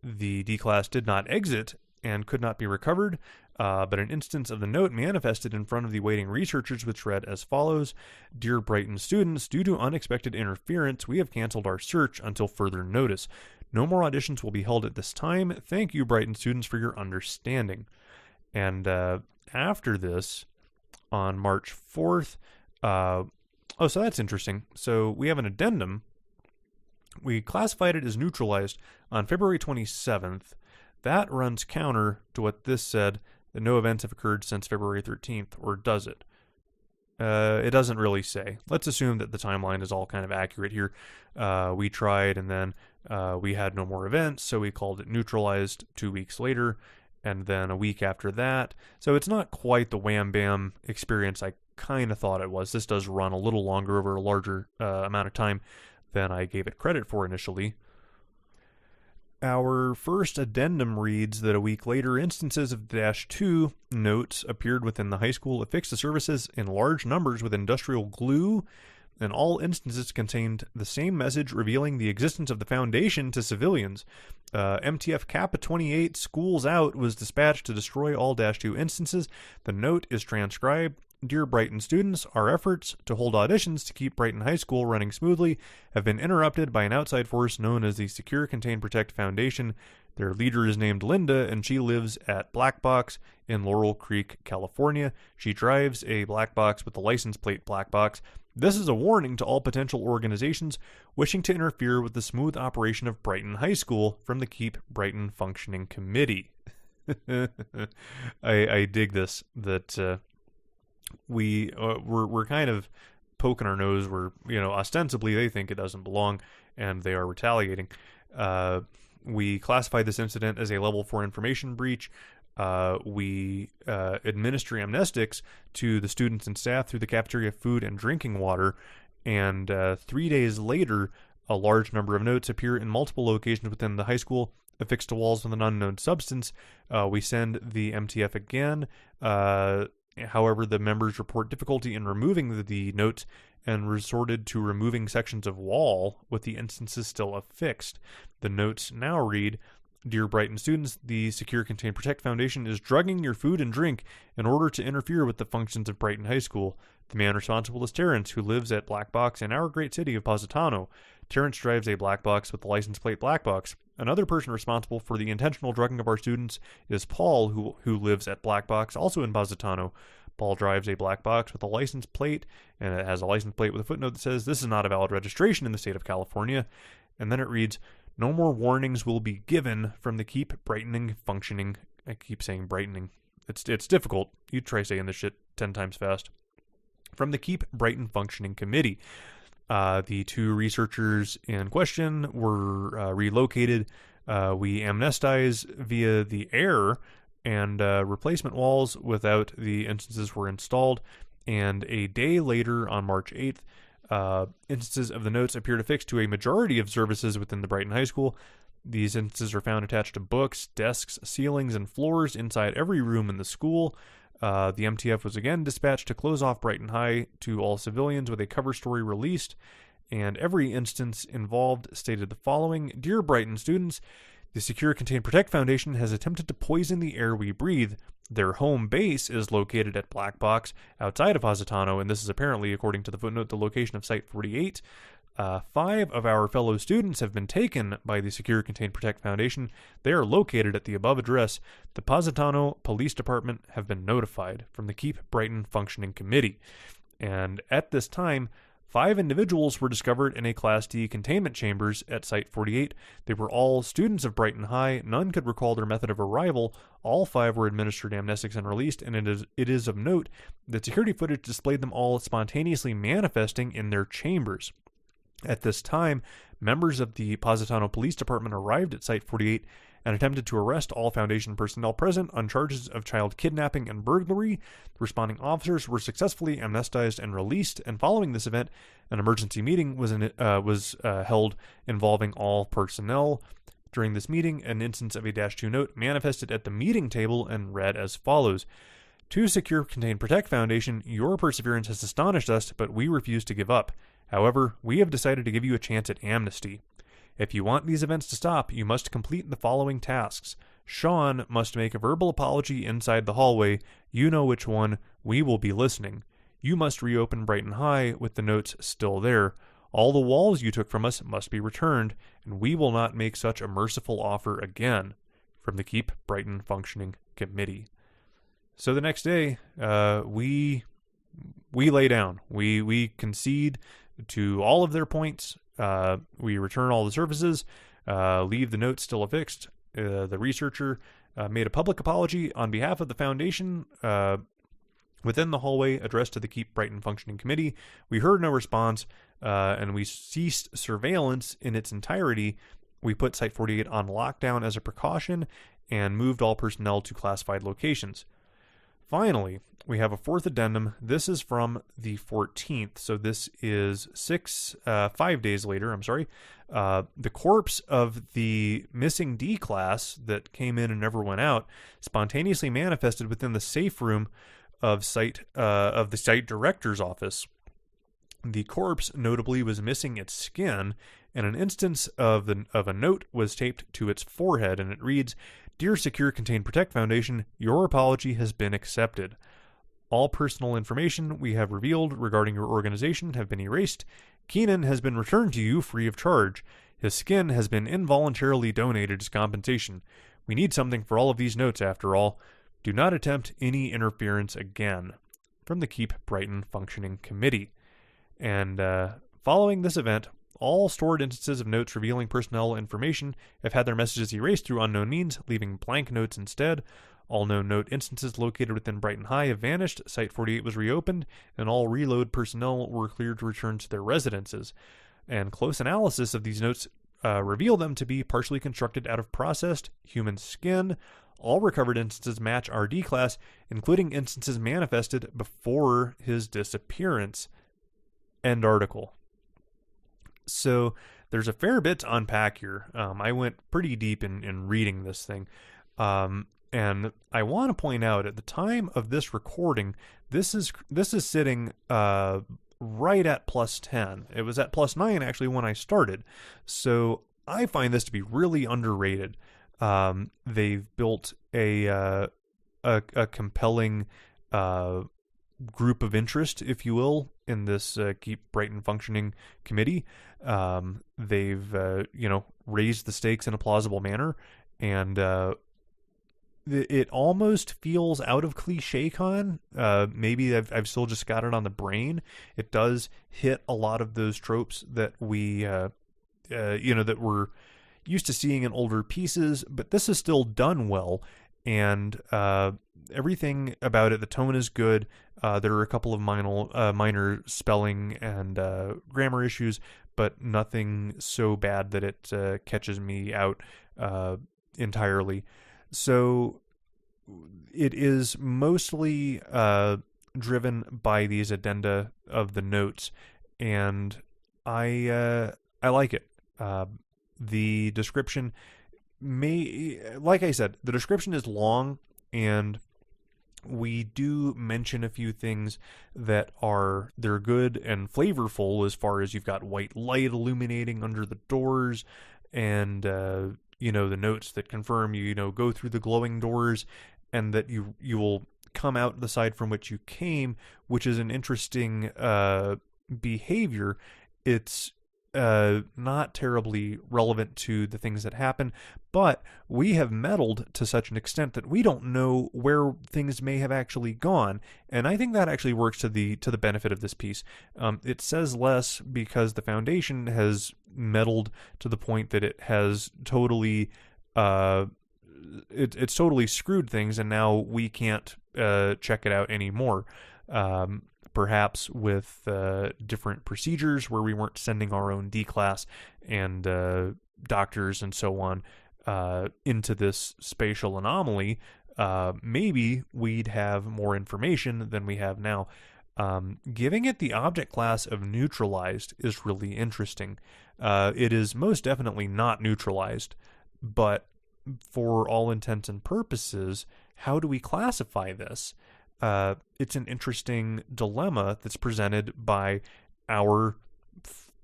The D class did not exit and could not be recovered, but an instance of the note manifested in front of the waiting researchers, which read as follows: "Dear Brighton students, due to unexpected interference, we have canceled our search until further notice. No more auditions will be held at this time. Thank you, Brighton students, for your understanding." And after this, on March 4th, so that's interesting. So we have an addendum. We classified it as neutralized on February 27th. That runs counter to what this said, that no events have occurred since February 13th, or does it? It doesn't really say. Let's assume that the timeline is all kind of accurate here. We tried, and then we had no more events, so we called it neutralized 2 weeks later, and then a week after that. So it's not quite the wham bam experience I kind of thought it was. This does run a little longer over a larger amount of time than I gave it credit for initially. Our first addendum reads that a week later, instances of -2 notes appeared within the high school, affixed to surfaces in large numbers with industrial glue, and all instances contained the same message revealing the existence of the Foundation to civilians. MTF Kappa 28 Schools Out was dispatched to destroy all -2 instances. The note is transcribed. Dear Brighton students, our efforts to hold auditions to keep Brighton High School running smoothly have been interrupted by an outside force known as the Secure, Contain, Protect Foundation. Their leader is named Linda, and she lives at Black Box in Laurel Creek, California. She drives a black box with the license plate Black Box. This is a warning to all potential organizations wishing to interfere with the smooth operation of Brighton High School from the Keep Brighton Functioning Committee. I dig this, that we're kind of poking our nose where, ostensibly they think it doesn't belong and they are retaliating. We classify this incident as a level 4 information breach. We administer amnestics to the students and staff through the cafeteria food and drinking water, and 3 days later, a large number of notes appear in multiple locations within the high school, affixed to walls with an unknown substance. We send the MTF again. However, the members report difficulty in removing the notes and resorted to removing sections of wall with the instances still affixed. The notes now read, Dear Brighton students, the Secure, Contain, Protect Foundation is drugging your food and drink in order to interfere with the functions of Brighton High School. The man responsible is Terrence, who lives at Black Box in our great city of Positano. Terrence drives a black box with the license plate Black Box. Another person responsible for the intentional drugging of our students is Paul, who lives at Black Box, also in Positano. Paul drives a black box with a license plate, and it has a license plate with a footnote that says, this is not a valid registration in the state of California. And then it reads, no more warnings will be given from the Keep Brightening Functioning. I keep saying brightening. It's difficult. You try saying this shit 10 times fast. From the Keep Brighton Functioning Committee. The 2 researchers in question were relocated. We amnestize via the air, and replacement walls without the instances were installed. And a day later, on March 8th, instances of the notes appeared affixed to a majority of services within the Brighton High School. These instances are found attached to books, desks, ceilings, and floors inside every room in the school. The MTF was again dispatched to close off Brighton High to all civilians with a cover story released, and every instance involved stated the following. Dear Brighton students, the Secure, Contain, Protect Foundation has attempted to poison the air we breathe. Their home base is located at Black Box outside of Positano, and this is apparently, according to the footnote, the location of Site 48. 5 of our fellow students have been taken by the Secure, Contain, Protect Foundation. They are located at the above address. The Positano Police Department have been notified from the Keep Brighton Functioning Committee. And at this time, 5 individuals were discovered in a Class D containment chambers at Site 48. They were all students of Brighton High. None could recall their method of arrival. All 5 were administered amnestics and released, and it is of note that security footage displayed them all spontaneously manifesting in their chambers. At this time, members of the Positano Police Department arrived at Site 48 and attempted to arrest all Foundation personnel present on charges of child kidnapping and burglary. The responding officers were successfully amnestized and released, and following this event, an emergency meeting was held involving all personnel. During this meeting, an instance of a -2 note manifested at the meeting table and read as follows. To Secure, Contain, Protect Foundation, your perseverance has astonished us, but we refuse to give up. However, we have decided to give you a chance at amnesty. If you want these events to stop, you must complete the following tasks. Sean must make a verbal apology inside the hallway. You know which one. We will be listening. You must reopen Brighton High with the notes still there. All the walls you took from us must be returned, and we will not make such a merciful offer again. From the Keep Brighton Functioning Committee. So the next day, we lay down. We concede to all of their points. We return all the services, leave the notes still affixed. The researcher made a public apology on behalf of the foundation within the hallway addressed to the Keep Brighton Functioning Committee. We heard no response, and we ceased surveillance in its entirety. We put Site 48 on lockdown as a precaution and moved all personnel to classified locations. Finally, we have a 4th addendum. This is from the 14th, so this is 5 days later, the corpse of the missing D class that came in and never went out spontaneously manifested within the safe room of the site director's office. The corpse notably was missing its skin, and an instance of a note was taped to its forehead, and it reads, "Dear Secure Contain Protect Foundation, your apology has been accepted. All personal information we have revealed regarding your organization have been erased. Keenan has been returned to you free of charge. His skin has been involuntarily donated as compensation. We need something for all of these notes after all. Do not attempt any interference again." From the Keep Brighton Functioning Committee. And following this event, all stored instances of notes revealing personnel information have had their messages erased through unknown means, leaving blank notes instead. All known note instances located within Brighton High have vanished, Site 48 was reopened, and all reload personnel were cleared to return to their residences. And close analysis of these notes reveal them to be partially constructed out of processed human skin. All recovered instances match our D class, including instances manifested before his disappearance. End article. So there's a fair bit to unpack here. I went pretty deep in reading this thing. And I want to point out at the time of this recording, this is sitting right at +10. It was at +9 actually when I started. So I find this to be really underrated. They've built a compelling group of interest, if you will, in this Keep Brighton Functioning Committee. They've raised the stakes in a plausible manner, and it almost feels out of ClichéCon. Maybe I've still just got it on the brain. It does hit a lot of those tropes that we that we're used to seeing in older pieces, but this is still done well, and everything about it, the tone is good. There are a couple of minor spelling and grammar issues, but nothing so bad that it catches me out entirely. So it is mostly driven by these addenda of the notes, and I like it. The description like I said, the description is long, and we do mention a few things that they're good and flavorful, as far as you've got white light illuminating under the doors, and the notes that confirm you go through the glowing doors, and that you will come out the side from which you came, which is an interesting behavior. It's not terribly relevant to the things that happen, but we have meddled to such an extent that we don't know where things may have actually gone, and I think that actually works to the benefit of this piece. It says less because the Foundation has meddled to the point that it has totally it's totally screwed things, and now we can't check it out anymore. Perhaps with different procedures where we weren't sending our own D class and doctors and so on into this spatial anomaly, maybe we'd have more information than we have now. Giving it the object class of neutralized is really interesting. It is most definitely not neutralized, but for all intents and purposes, how do we classify this? It's an interesting dilemma that's presented by our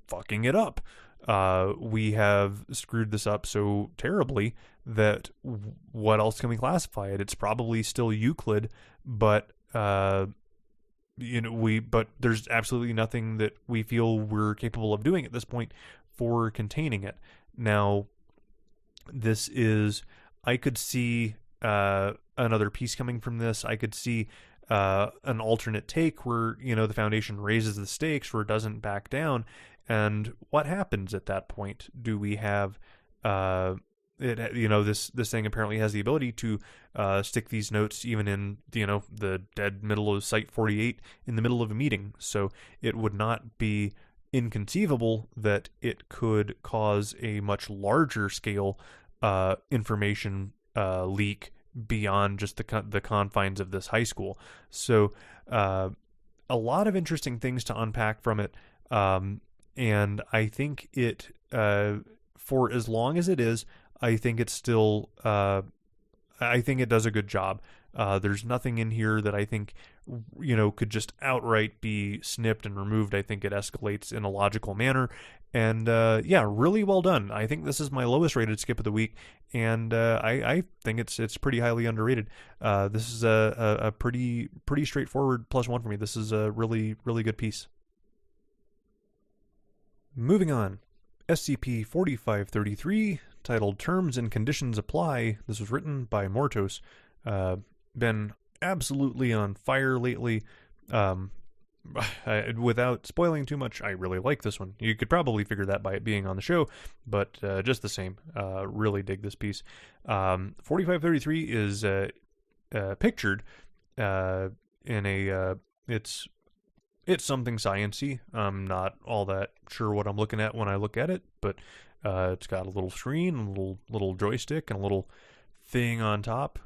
fucking it up. We have screwed this up so terribly that what else can we classify it? It's probably still Euclid, but but there's absolutely nothing that we feel we're capable of doing at this point for containing it. Now, I could see another piece coming from this. I could see an alternate take where the Foundation raises the stakes, where it doesn't back down, and what happens at that point? Do we have this thing apparently has the ability to stick these notes even in the dead middle of Site 48 in the middle of a meeting, so it would not be inconceivable that it could cause a much larger scale information leak beyond just the confines of this high school. So a lot of interesting things to unpack from it, and I think it for as long as it is, I think it's still I think it does a good job. There's nothing in here that I think, could just outright be snipped and removed. I think it escalates in a logical manner. And yeah, really well done. I think this is my lowest rated skip of the week, and I think it's pretty highly underrated. This is a pretty straightforward +1 for me. This is a really good piece. Moving on, SCP-4533, titled Terms and Conditions Apply. This was written by Mortos. Been absolutely on fire lately. Without spoiling too much, I really like this one. You could probably figure that by it being on the show, but just the same, really dig this piece. 4533 is pictured in a it's something science-y. I'm not all that sure what I'm looking at when I look at it, but it's got a little screen, a little joystick, and a little thing on top.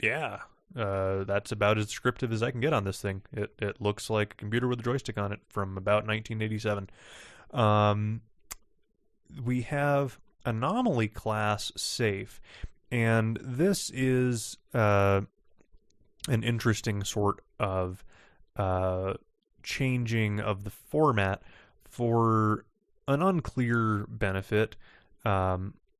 Yeah. That's about as descriptive as I can get on this thing. It looks like a computer with a joystick on it from about 1987. We have anomaly class safe, and this is an interesting sort of changing of the format for an unclear benefit. The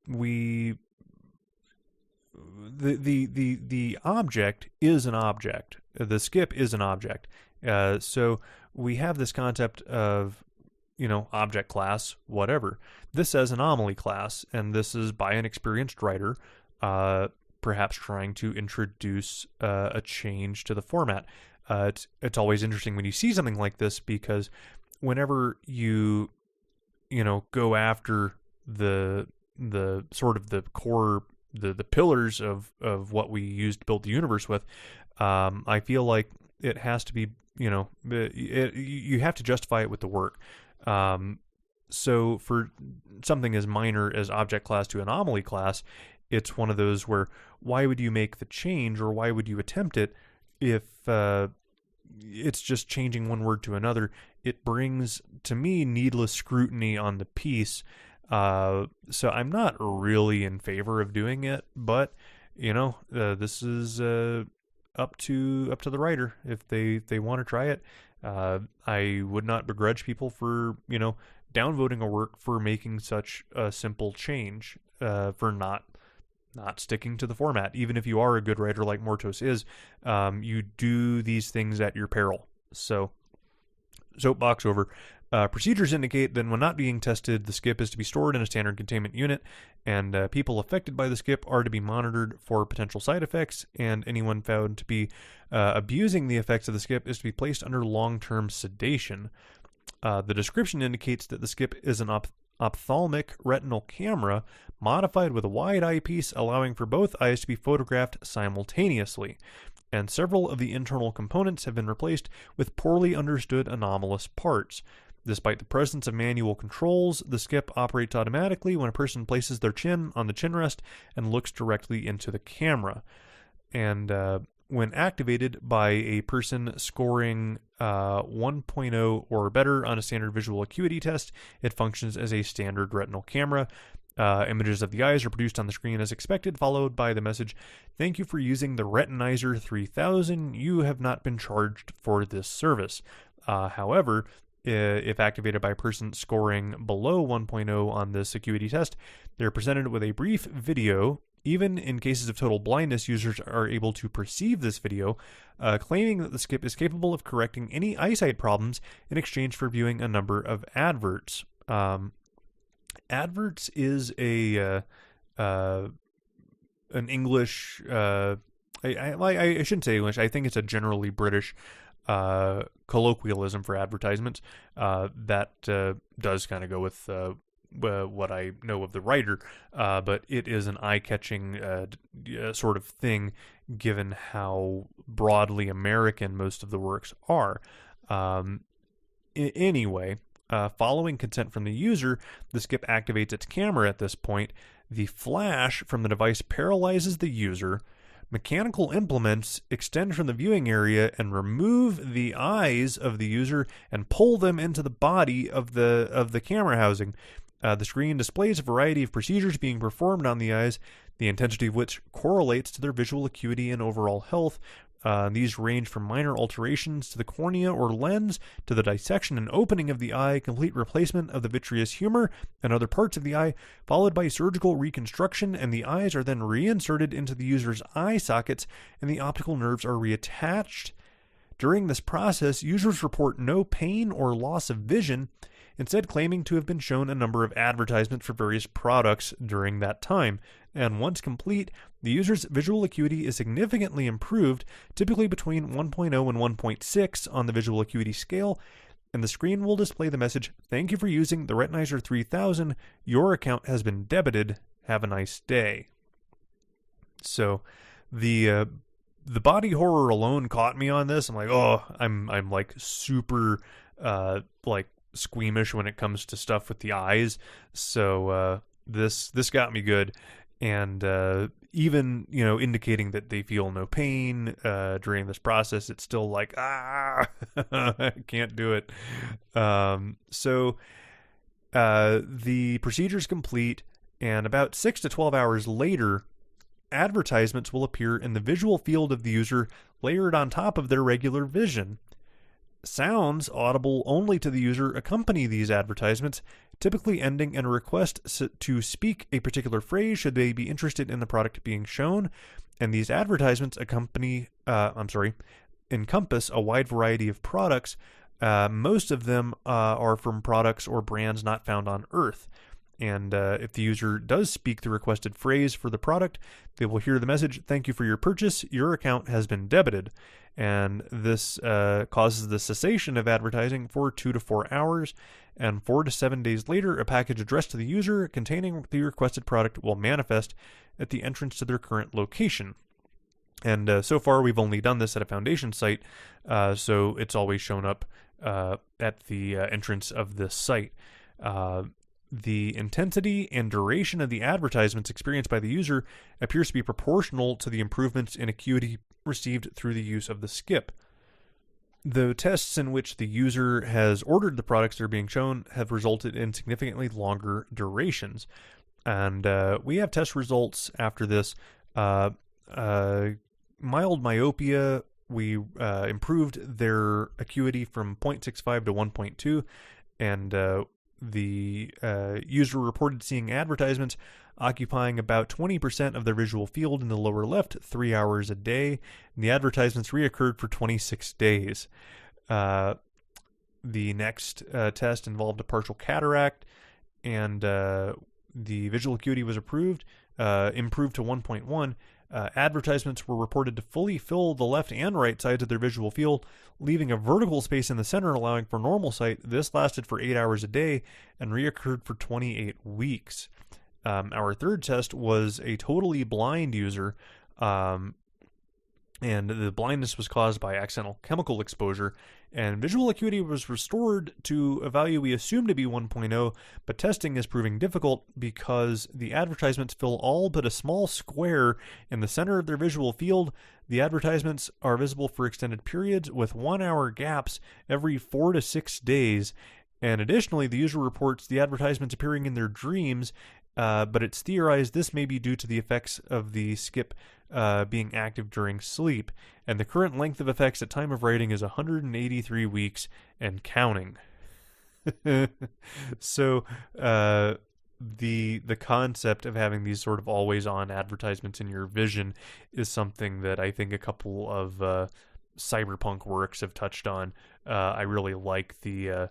object is an object. The skip is an object. So we have this concept of, object class, whatever. This says anomaly class, and this is by an experienced writer, perhaps trying to introduce a change to the format. It's always interesting when you see something like this, because whenever you go after the sort of the core, the pillars of what we use to build the universe with, I feel like it has to be, you have to justify it with the work. So for something as minor as object class to anomaly class, it's one of those where, why would you make the change, or why would you attempt it if it's just changing one word to another? It brings, to me, needless scrutiny on the piece. So I'm not really in favor of doing it, but this is up to the writer. If they want to try it, I would not begrudge people for downvoting a work for making such a simple change, for not sticking to the format. Even if you are a good writer like Mortos is, you do these things at your peril. So, soapbox over. Procedures indicate that when not being tested, the skip is to be stored in a standard containment unit, and people affected by the skip are to be monitored for potential side effects, and anyone found to be abusing the effects of the skip is to be placed under long-term sedation. The description indicates that the skip is an ophthalmic retinal camera modified with a wide eyepiece, allowing for both eyes to be photographed simultaneously, and several of the internal components have been replaced with poorly understood anomalous parts. Despite the presence of manual controls, the skip operates automatically when a person places their chin on the chin rest and looks directly into the camera. And when activated by a person scoring 1.0 or better on a standard visual acuity test, it functions as a standard retinal camera. Images of the eyes are produced on the screen as expected, followed by the message, "Thank you for using the Retinizer 3000. You have not been charged for this service." However, if activated by a person scoring below 1.0 on this acuity test, they're presented with a brief video. Even in cases of total blindness, users are able to perceive this video, claiming that the skip is capable of correcting any eyesight problems in exchange for viewing a number of adverts. Adverts is an English, I shouldn't say English, I think it's a generally British colloquialism for advertisements that does kind of go with what I know of the writer, but it is an eye-catching sort of thing, given how broadly American most of the works are. Anyway, following consent from the user, the skip activates its camera at this point. The flash from the device paralyzes the user. Mechanical implements extend from the viewing area and remove the eyes of the user and pull them into the body of the camera housing. The screen displays a variety of procedures being performed on the eyes. the intensity of which correlates to their visual acuity and overall health. These range from minor alterations to the cornea or lens to the dissection and opening of the eye, complete replacement of the vitreous humor and other parts of the eye, followed by surgical reconstruction, and the eyes are then reinserted into the user's eye sockets and the optical nerves are reattached. During this process, users report no pain or loss of vision, instead claiming to have been shown a number of advertisements for various products during that time. And once complete, the user's visual acuity is significantly improved, typically between 1.0 and 1.6 on the visual acuity scale, and the screen will display the message, "Thank you for using the Retinizer 3000. Your account has been debited. Have a nice day." So the body horror alone caught me on this. I'm like, oh, I'm like super like squeamish when it comes to stuff with the eyes. So this got me good. And even, indicating that they feel no pain during this process, it's still like, I can't do it. So the procedure's complete, and about 6 to 12 hours later, advertisements will appear in the visual field of the user layered on top of their regular vision. Sounds audible only to the user accompany these advertisements, typically ending in a request to speak a particular phrase should they be interested in the product being shown, and these advertisements encompass a wide variety of products. Most of them are from products or brands not found on Earth. And if the user does speak the requested phrase for the product, they will hear the message, "Thank you for your purchase. Your account has been debited." And this causes the cessation of advertising for 2 to 4 hours. And 4 to 7 days later, a package addressed to the user containing the requested product will manifest at the entrance to their current location. And so far, we've only done this at a foundation site, so it's always shown up at the entrance of this site. The intensity and duration of the advertisements experienced by the user appears to be proportional to the improvements in acuity received through the use of the skip. The tests in which the user has ordered the products that are being shown have resulted in significantly longer durations. And we have test results after this. Mild myopia, we improved their acuity from 0.65 to 1.2, and the user reported seeing advertisements occupying about 20% of their visual field in the lower left 3 hours a day, and the advertisements reoccurred for 26 days. The next test involved a partial cataract, and the visual acuity was improved to 1.1. Advertisements were reported to fully fill the left and right sides of their visual field, leaving a vertical space in the center allowing for normal sight. This lasted for 8 hours a day and reoccurred for 28 weeks. Our third test was a totally blind user, and the blindness was caused by accidental chemical exposure, and visual acuity was restored to a value we assumed to be 1.0, but testing is proving difficult because the advertisements fill all but a small square in the center of their visual field. The advertisements are visible for extended periods with 1 hour gaps every 4 to 6 days, and additionally, the user reports the advertisements appearing in their dreams, but it's theorized this may be due to the effects of the skip being active during sleep, and the current length of effects at time of writing is 183 weeks and counting. So the concept of having these sort of always-on advertisements in your vision is something that I think a couple of cyberpunk works have touched on. I really like the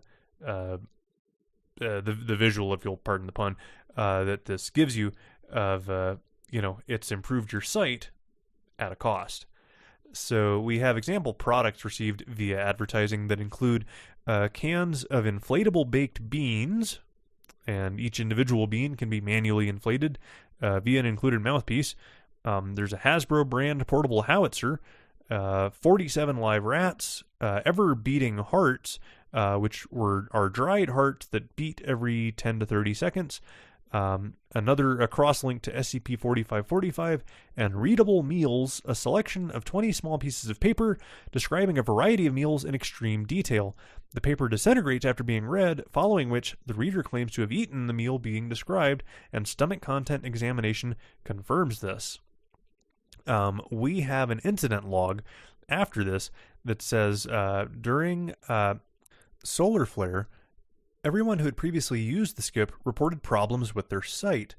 visual, if you'll pardon the pun, that this gives you of it's improved your sight at a cost. So we have example products received via advertising that include cans of inflatable baked beans, and each individual bean can be manually inflated via an included mouthpiece. There's a Hasbro brand portable howitzer, 47 live rats, ever-beating hearts, which are dried hearts that beat every 10 to 30 seconds, A cross-link to SCP-4545, and Readable Meals, a selection of 20 small pieces of paper describing a variety of meals in extreme detail. The paper disintegrates after being read, following which the reader claims to have eaten the meal being described, and stomach content examination confirms this. We have an incident log after this that says, during solar flare, everyone who had previously used the skip reported problems with their sight.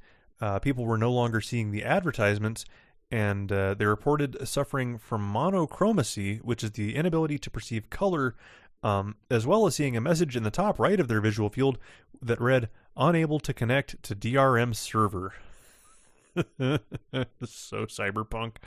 People were no longer seeing the advertisements, and they reported suffering from monochromacy, which is the inability to perceive color, as well as seeing a message in the top right of their visual field that read, "Unable to connect to DRM server." So cyberpunk.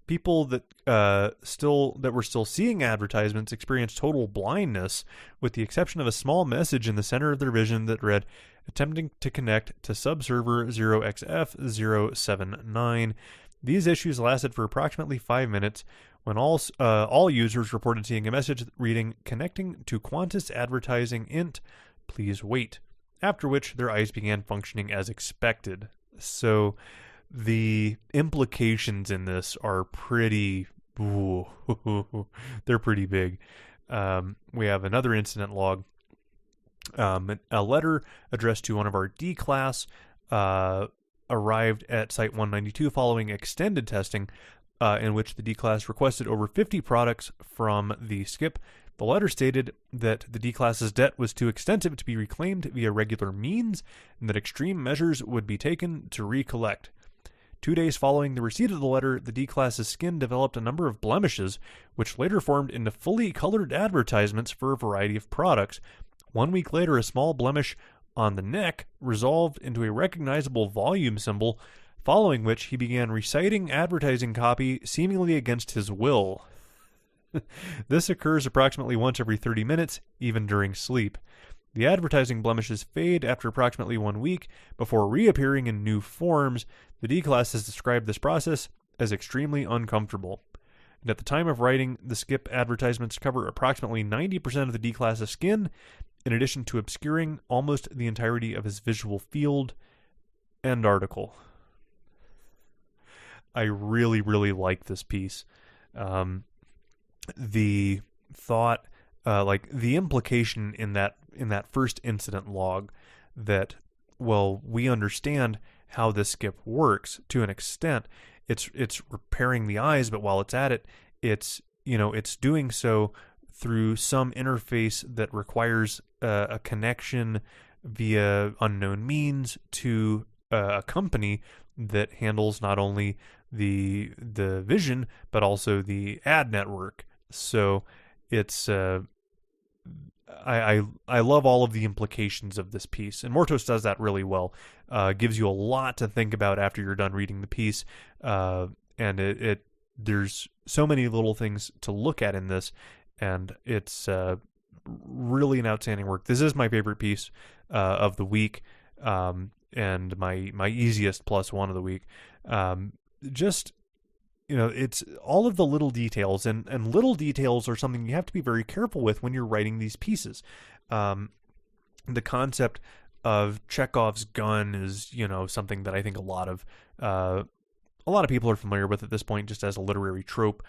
People that were still seeing advertisements experienced total blindness, with the exception of a small message in the center of their vision that read, "Attempting to connect to subserver 0xF079." These issues lasted for approximately 5 minutes, when all users reported seeing a message reading, "Connecting to Qantas advertising int, please wait," after which their eyes began functioning as expected. So the implications in this are pretty, they're pretty big. We have another incident log. A letter addressed to one of our D class arrived at Site 192 following extended testing, in which the D class requested over 50 products from the skip. The letter stated that the D-Class's debt was too extensive to be reclaimed via regular means, and that extreme measures would be taken to recollect. 2 days following the receipt of the letter, the D-Class's skin developed a number of blemishes, which later formed into fully colored advertisements for a variety of products. 1 week later, a small blemish on the neck resolved into a recognizable volume symbol, following which he began reciting advertising copy seemingly against his will. This occurs approximately once every 30 minutes, even during sleep. The advertising blemishes fade after approximately 1 week before reappearing in new forms. The D-Class has described this process as extremely uncomfortable. And at the time of writing, the skip advertisements cover approximately 90% of the D-Class's skin, in addition to obscuring almost the entirety of his visual field. End article. I really, really like this piece. The thought, the implication in that first incident log, that, well, we understand how this skip works to an extent. It's repairing the eyes, but while it's at it, it's doing so through some interface that requires a connection via unknown means to a company that handles not only the vision but also the ad network. So it's I love all of the implications of this piece, and Mortos does that really well. Gives you a lot to think about after you're done reading the piece, and there's so many little things to look at in this, and it's really an outstanding work. This is my favorite piece of the week, and my easiest +1 of the week. It's all of the little details, and little details are something you have to be very careful with when you're writing these pieces. The concept of Chekhov's gun is, something that I think a lot of people are familiar with at this point, just as a literary trope.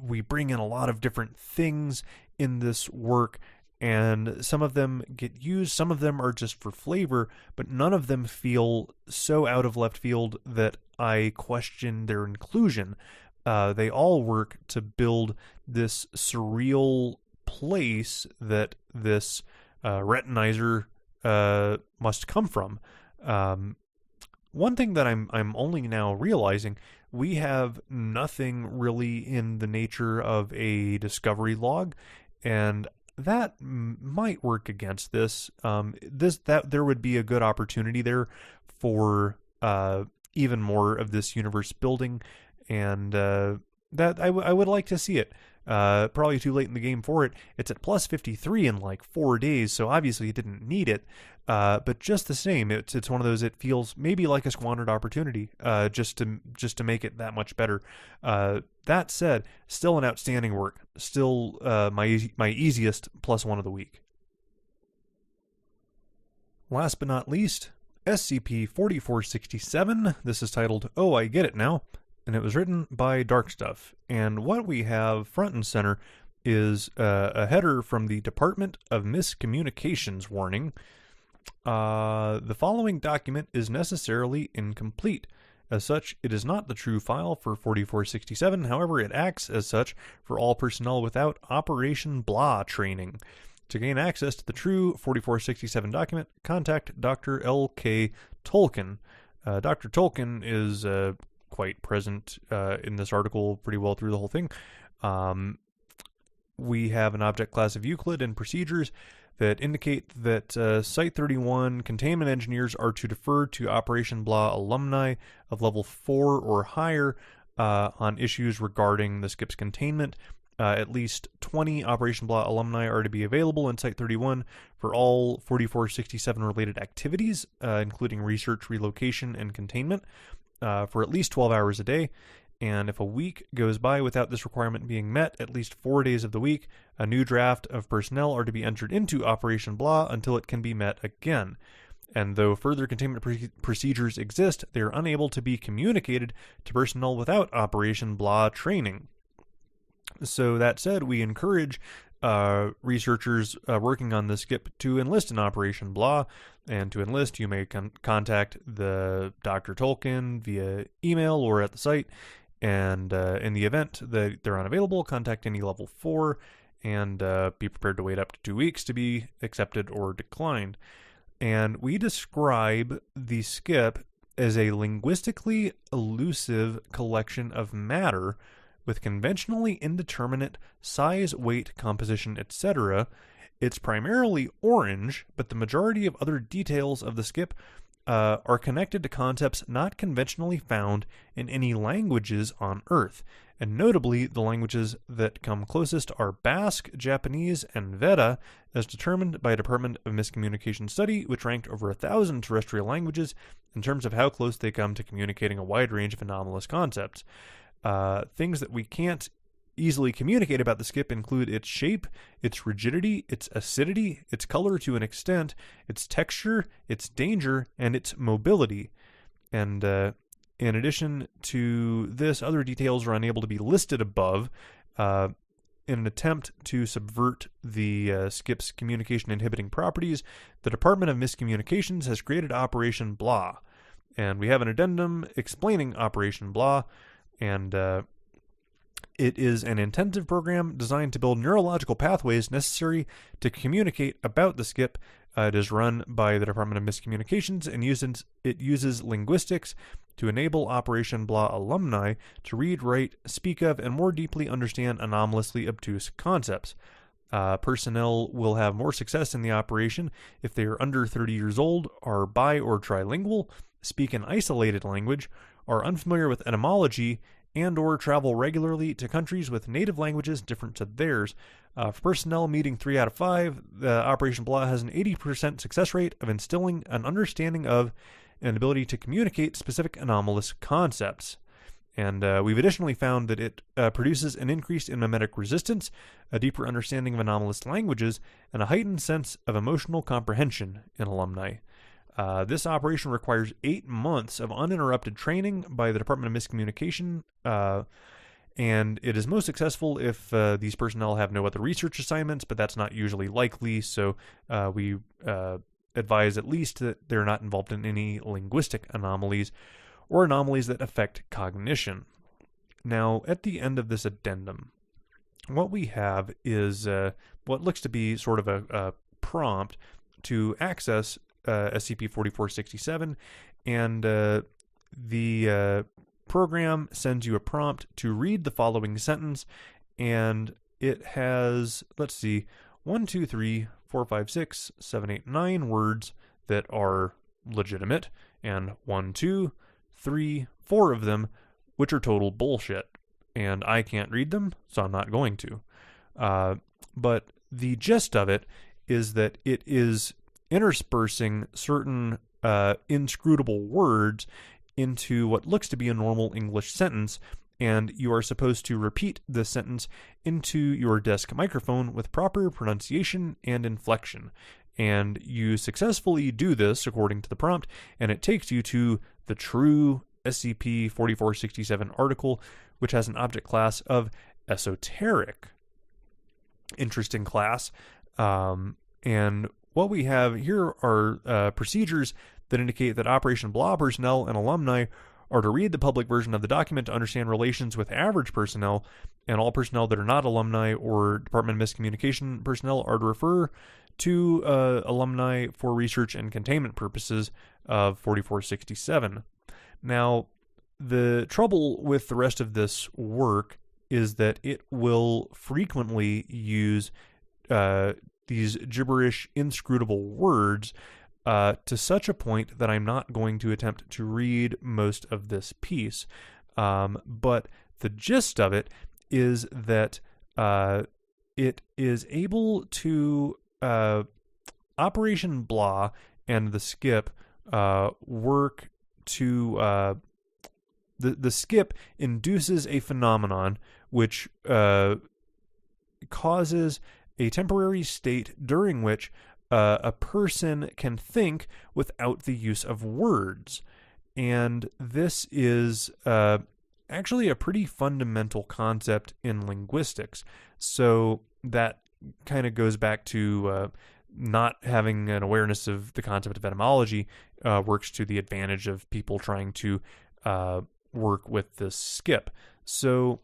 We bring in a lot of different things in this work, and some of them get used, some of them are just for flavor, but none of them feel so out of left field that I question their inclusion. They all work to build this surreal place that this retinizer must come from. One thing that I'm only now realizing, we have nothing really in the nature of a discovery log, and that might work against this. That there would be a good opportunity there for even more of this universe building, and that I would like to see it. Probably too late in the game for it. It's at +53 in like 4 days, so obviously it didn't need it. But just the same, it's one of those. It feels maybe like a squandered opportunity, just to make it that much better. That said, still an outstanding work. Still, my easiest +1 of the week. Last but not least, SCP-4467. This is titled Oh, I Get It Now, and it was written by Dark Stuff. And what we have front and center is a header from the Department of Miscommunications warning. The following document is necessarily incomplete. As such, it is not the true file for 4467. However, it acts as such for all personnel without Operation Blah training. To gain access to the true 4467 document, contact Dr. L.K. Tolkien. Dr. Tolkien is quite present in this article pretty well through the whole thing. We have an object class of Euclid and procedures that indicate that Site-31 containment engineers are to defer to Operation Blah alumni of level 4 or higher on issues regarding the skip's containment. At least 20 Operation Blah alumni are to be available in Site-31 for all 4467 related activities, including research, relocation, and containment, for at least 12 hours a day. And if a week goes by without this requirement being met, at least 4 days of the week, a new draft of personnel are to be entered into Operation Blah until it can be met again. And though further containment procedures exist, they are unable to be communicated to personnel without Operation Blah training. So that said, we encourage researchers working on the skip to enlist in Operation Blah. And to enlist, you may contact the Dr. Tolkien via email or at the site. And in the event that they're unavailable, contact any level 4 and be prepared to wait up to 2 weeks to be accepted or declined. And we describe the skip as a linguistically elusive collection of matter with conventionally indeterminate size, weight, composition, etc. It's primarily orange, but the majority of other details of the skip are connected to concepts not conventionally found in any languages on Earth. And notably, the languages that come closest are Basque, Japanese, and Veda, as determined by a Department of Miscommunication study, which ranked over 1,000 terrestrial languages in terms of how close they come to communicating a wide range of anomalous concepts. Things that we can't easily communicate about the skip include its shape, its rigidity, its acidity, its color to an extent, its texture, its danger, and its mobility. And in addition to this, other details are unable to be listed above in an attempt to subvert the skip's communication inhibiting properties. The Department of Miscommunications has created Operation Blah. And we have an addendum explaining Operation Blah, and it is an intensive program designed to build neurological pathways necessary to communicate about the skip. It is run by the Department of Miscommunications and it uses linguistics to enable Operation Blah alumni to read, write, speak of, and more deeply understand anomalously obtuse concepts. Personnel will have more success in the operation if they are under 30 years old, are bi or trilingual, speak an isolated language, are unfamiliar with etymology, and or travel regularly to countries with native languages different to theirs. For personnel meeting 3 out of 5, the Operation Blah has an 80% success rate of instilling an understanding of and ability to communicate specific anomalous concepts. And we've additionally found that it produces an increase in mimetic resistance, a deeper understanding of anomalous languages, and a heightened sense of emotional comprehension in alumni. This operation requires 8 months of uninterrupted training by the Department of Miscommunication, and it is most successful if these personnel have no other research assignments, but that's not usually likely, so we advise at least that they're not involved in any linguistic anomalies or anomalies that affect cognition. Now, at the end of this addendum, what we have is what looks to be sort of a prompt to access SCP-4467, and the program sends you a prompt to read the following sentence, and it has, 1, 2, 3, 4, 5, 6, 7, 8, 9 words that are legitimate, and 1, 2, 3, 4 of them which are total bullshit. And I can't read them, so I'm not going to. But the gist of it is that it is interspersing certain inscrutable words into what looks to be a normal English sentence, and you are supposed to repeat this sentence into your desk microphone with proper pronunciation and inflection. And you successfully do this according to the prompt, and it takes you to the true SCP-4467 article, which has an object class of esoteric. Interesting class. And what we have here are procedures that indicate that Operation Blah personnel and alumni are to read the public version of the document to understand relations with average personnel, and all personnel that are not alumni or Department of Miscommunication personnel are to refer to alumni for research and containment purposes of 4467. Now, the trouble with the rest of this work is that it will frequently use these gibberish, inscrutable words to such a point that I'm not going to attempt to read most of this piece. But the gist of it is that it is able to Operation Blah and the skip work to the skip induces a phenomenon which causes a temporary state during which a person can think without the use of words. And this is actually a pretty fundamental concept in linguistics. So that kind of goes back to not having an awareness of the concept of etymology works to the advantage of people trying to work with this skip. So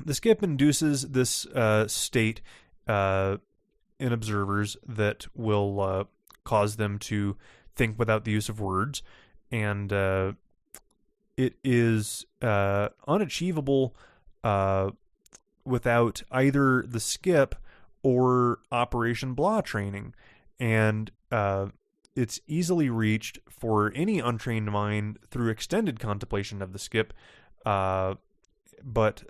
the skip induces this state in observers that will cause them to think without the use of words, and it is unachievable without either the skip or Operation Blah training, and it's easily reached for any untrained mind through extended contemplation of the skip, but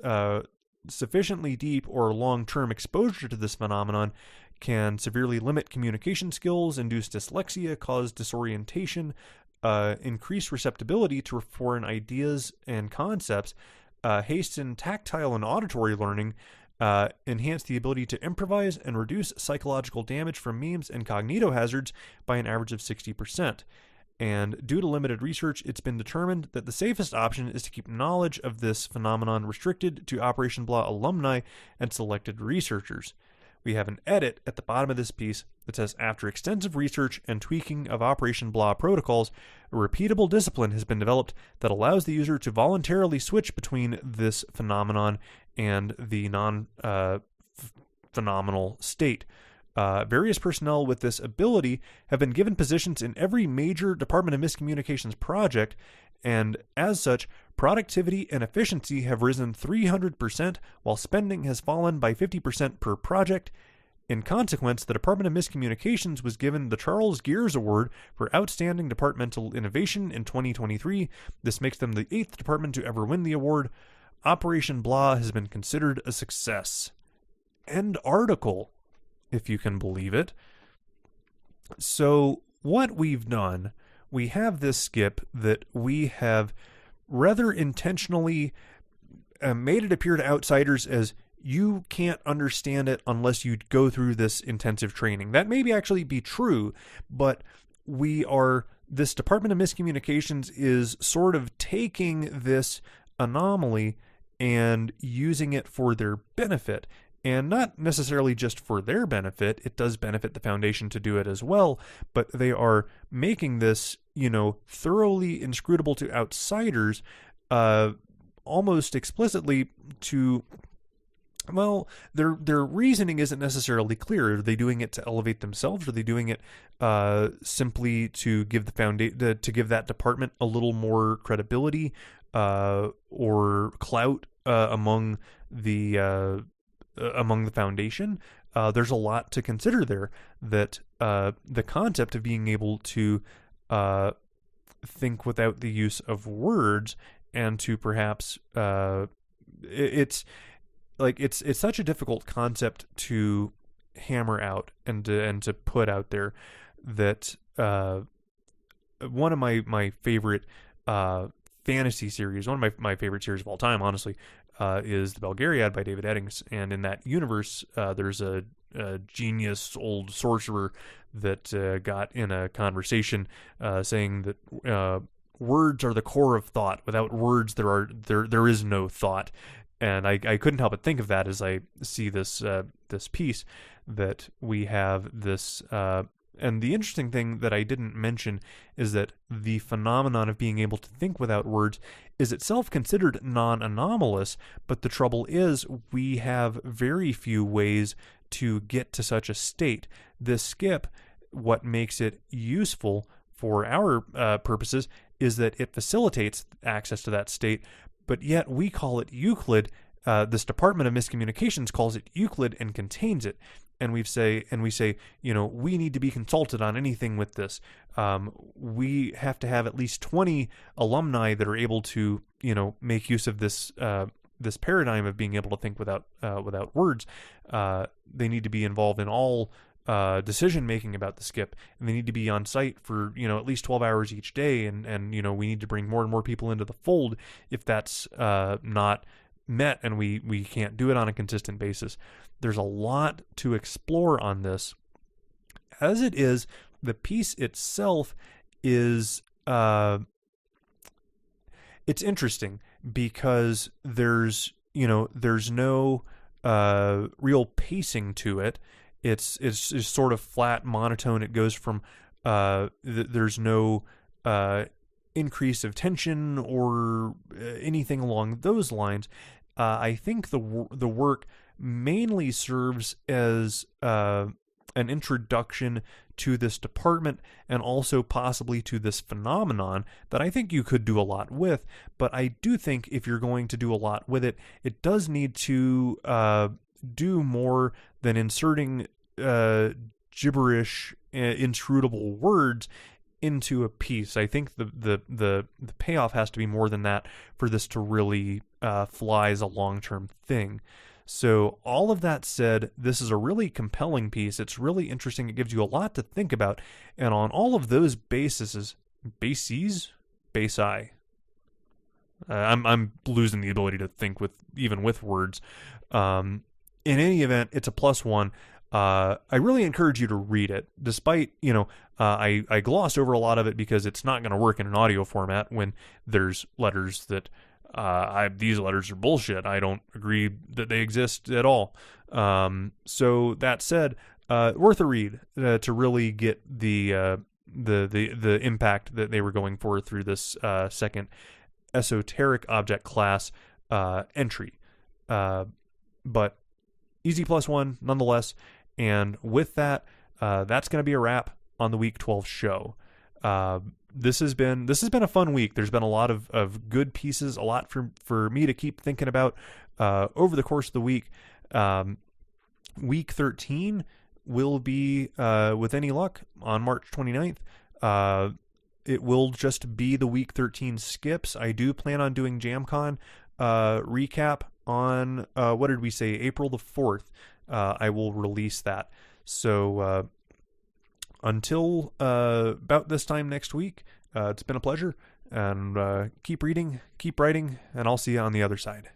sufficiently deep or long-term exposure to this phenomenon can severely limit communication skills, induce dyslexia, cause disorientation, increase receptibility to foreign ideas and concepts, hasten tactile and auditory learning, enhance the ability to improvise, and reduce psychological damage from memes and cognitohazards by an average of 60%. And due to limited research, it's been determined that the safest option is to keep knowledge of this phenomenon restricted to Operation Blah alumni and selected researchers. We have an edit at the bottom of this piece that says, after extensive research and tweaking of Operation Blah protocols, a repeatable discipline has been developed that allows the user to voluntarily switch between this phenomenon and the non-phenomenal state. Various personnel with this ability have been given positions in every major Department of Miscommunications project, and as such, productivity and efficiency have risen 300%, while spending has fallen by 50% per project. In consequence, the Department of Miscommunications was given the Charles Gears Award for Outstanding Departmental Innovation in 2023. This makes them the 8th department to ever win the award. Operation Blah has been considered a success. End article, if you can believe it. So what we've done, we have this skip that we have rather intentionally made it appear to outsiders as you can't understand it unless you go through this intensive training. That may actually be true, but this Department of Miscommunications is sort of taking this anomaly and using it for their benefit. And not necessarily just for their benefit, it does benefit the Foundation to do it as well, but they are making this, thoroughly inscrutable to outsiders, almost explicitly to, well, their reasoning isn't necessarily clear. Are they doing it to elevate themselves? Are they doing it simply to give to give that department a little more credibility or clout among the Foundation? There's a lot to consider there. That the concept of being able to think without the use of words and to perhaps it's such a difficult concept to hammer out and to put out there that one of my favorite fantasy series, one of my favorite series of all time, honestly, is the Belgariad by David Eddings, and in that universe, there's a genius old sorcerer that got in a conversation saying that words are the core of thought. Without words, there is no thought. And I couldn't help but think of that as I see this piece, that we have this. And the interesting thing that I didn't mention is that the phenomenon of being able to think without words is itself considered non-anomalous, but the trouble is we have very few ways to get to such a state. This skip, what makes it useful for our purposes is that it facilitates access to that state, but yet we call it Euclid. This Department of Miscommunications calls it Euclid and contains it. And we say, we need to be consulted on anything with this. We have to have at least 20 alumni that are able to, make use of this this paradigm of being able to think without words. They need to be involved in all decision making about the skip, and they need to be on site for at least 12 hours each day. And we need to bring more and more people into the fold if that's not met, and we can't do it on a consistent basis. There's a lot to explore on this. As it is, the piece itself is it's interesting because there's no real pacing to it. It's sort of flat, monotone. It goes from there's no increase of tension or anything along those lines. I think the work mainly serves as an introduction to this department and also possibly to this phenomenon that I think you could do a lot with. But I do think if you're going to do a lot with it, it does need to do more than inserting gibberish, inscrutable words into a piece. I think the payoff has to be more than that for this to really fly as a long-term thing. So all of that said, this is a really compelling piece. It's really interesting. It gives you a lot to think about. And on all of those bases, I'm losing the ability to think even with words. In any event, it's a +1. I really encourage you to read it, despite, I glossed over a lot of it because it's not going to work in an audio format when there's letters that these letters are bullshit. I don't agree that they exist at all. So that said, worth a read to really get the impact that they were going for through this second esoteric object class entry. But easy +1 nonetheless. And with that, that's going to be a wrap on the Week 12 show. This has been a fun week. There's been a lot of good pieces, a lot for me to keep thinking about over the course of the week. Week 13 will be, with any luck, on March 29th. It will just be the Week 13 skips. I do plan on doing JamCon recap on, what did we say, April the 4th. I will release that. So until about this time next week, it's been a pleasure. And keep reading, keep writing, and I'll see you on the other side.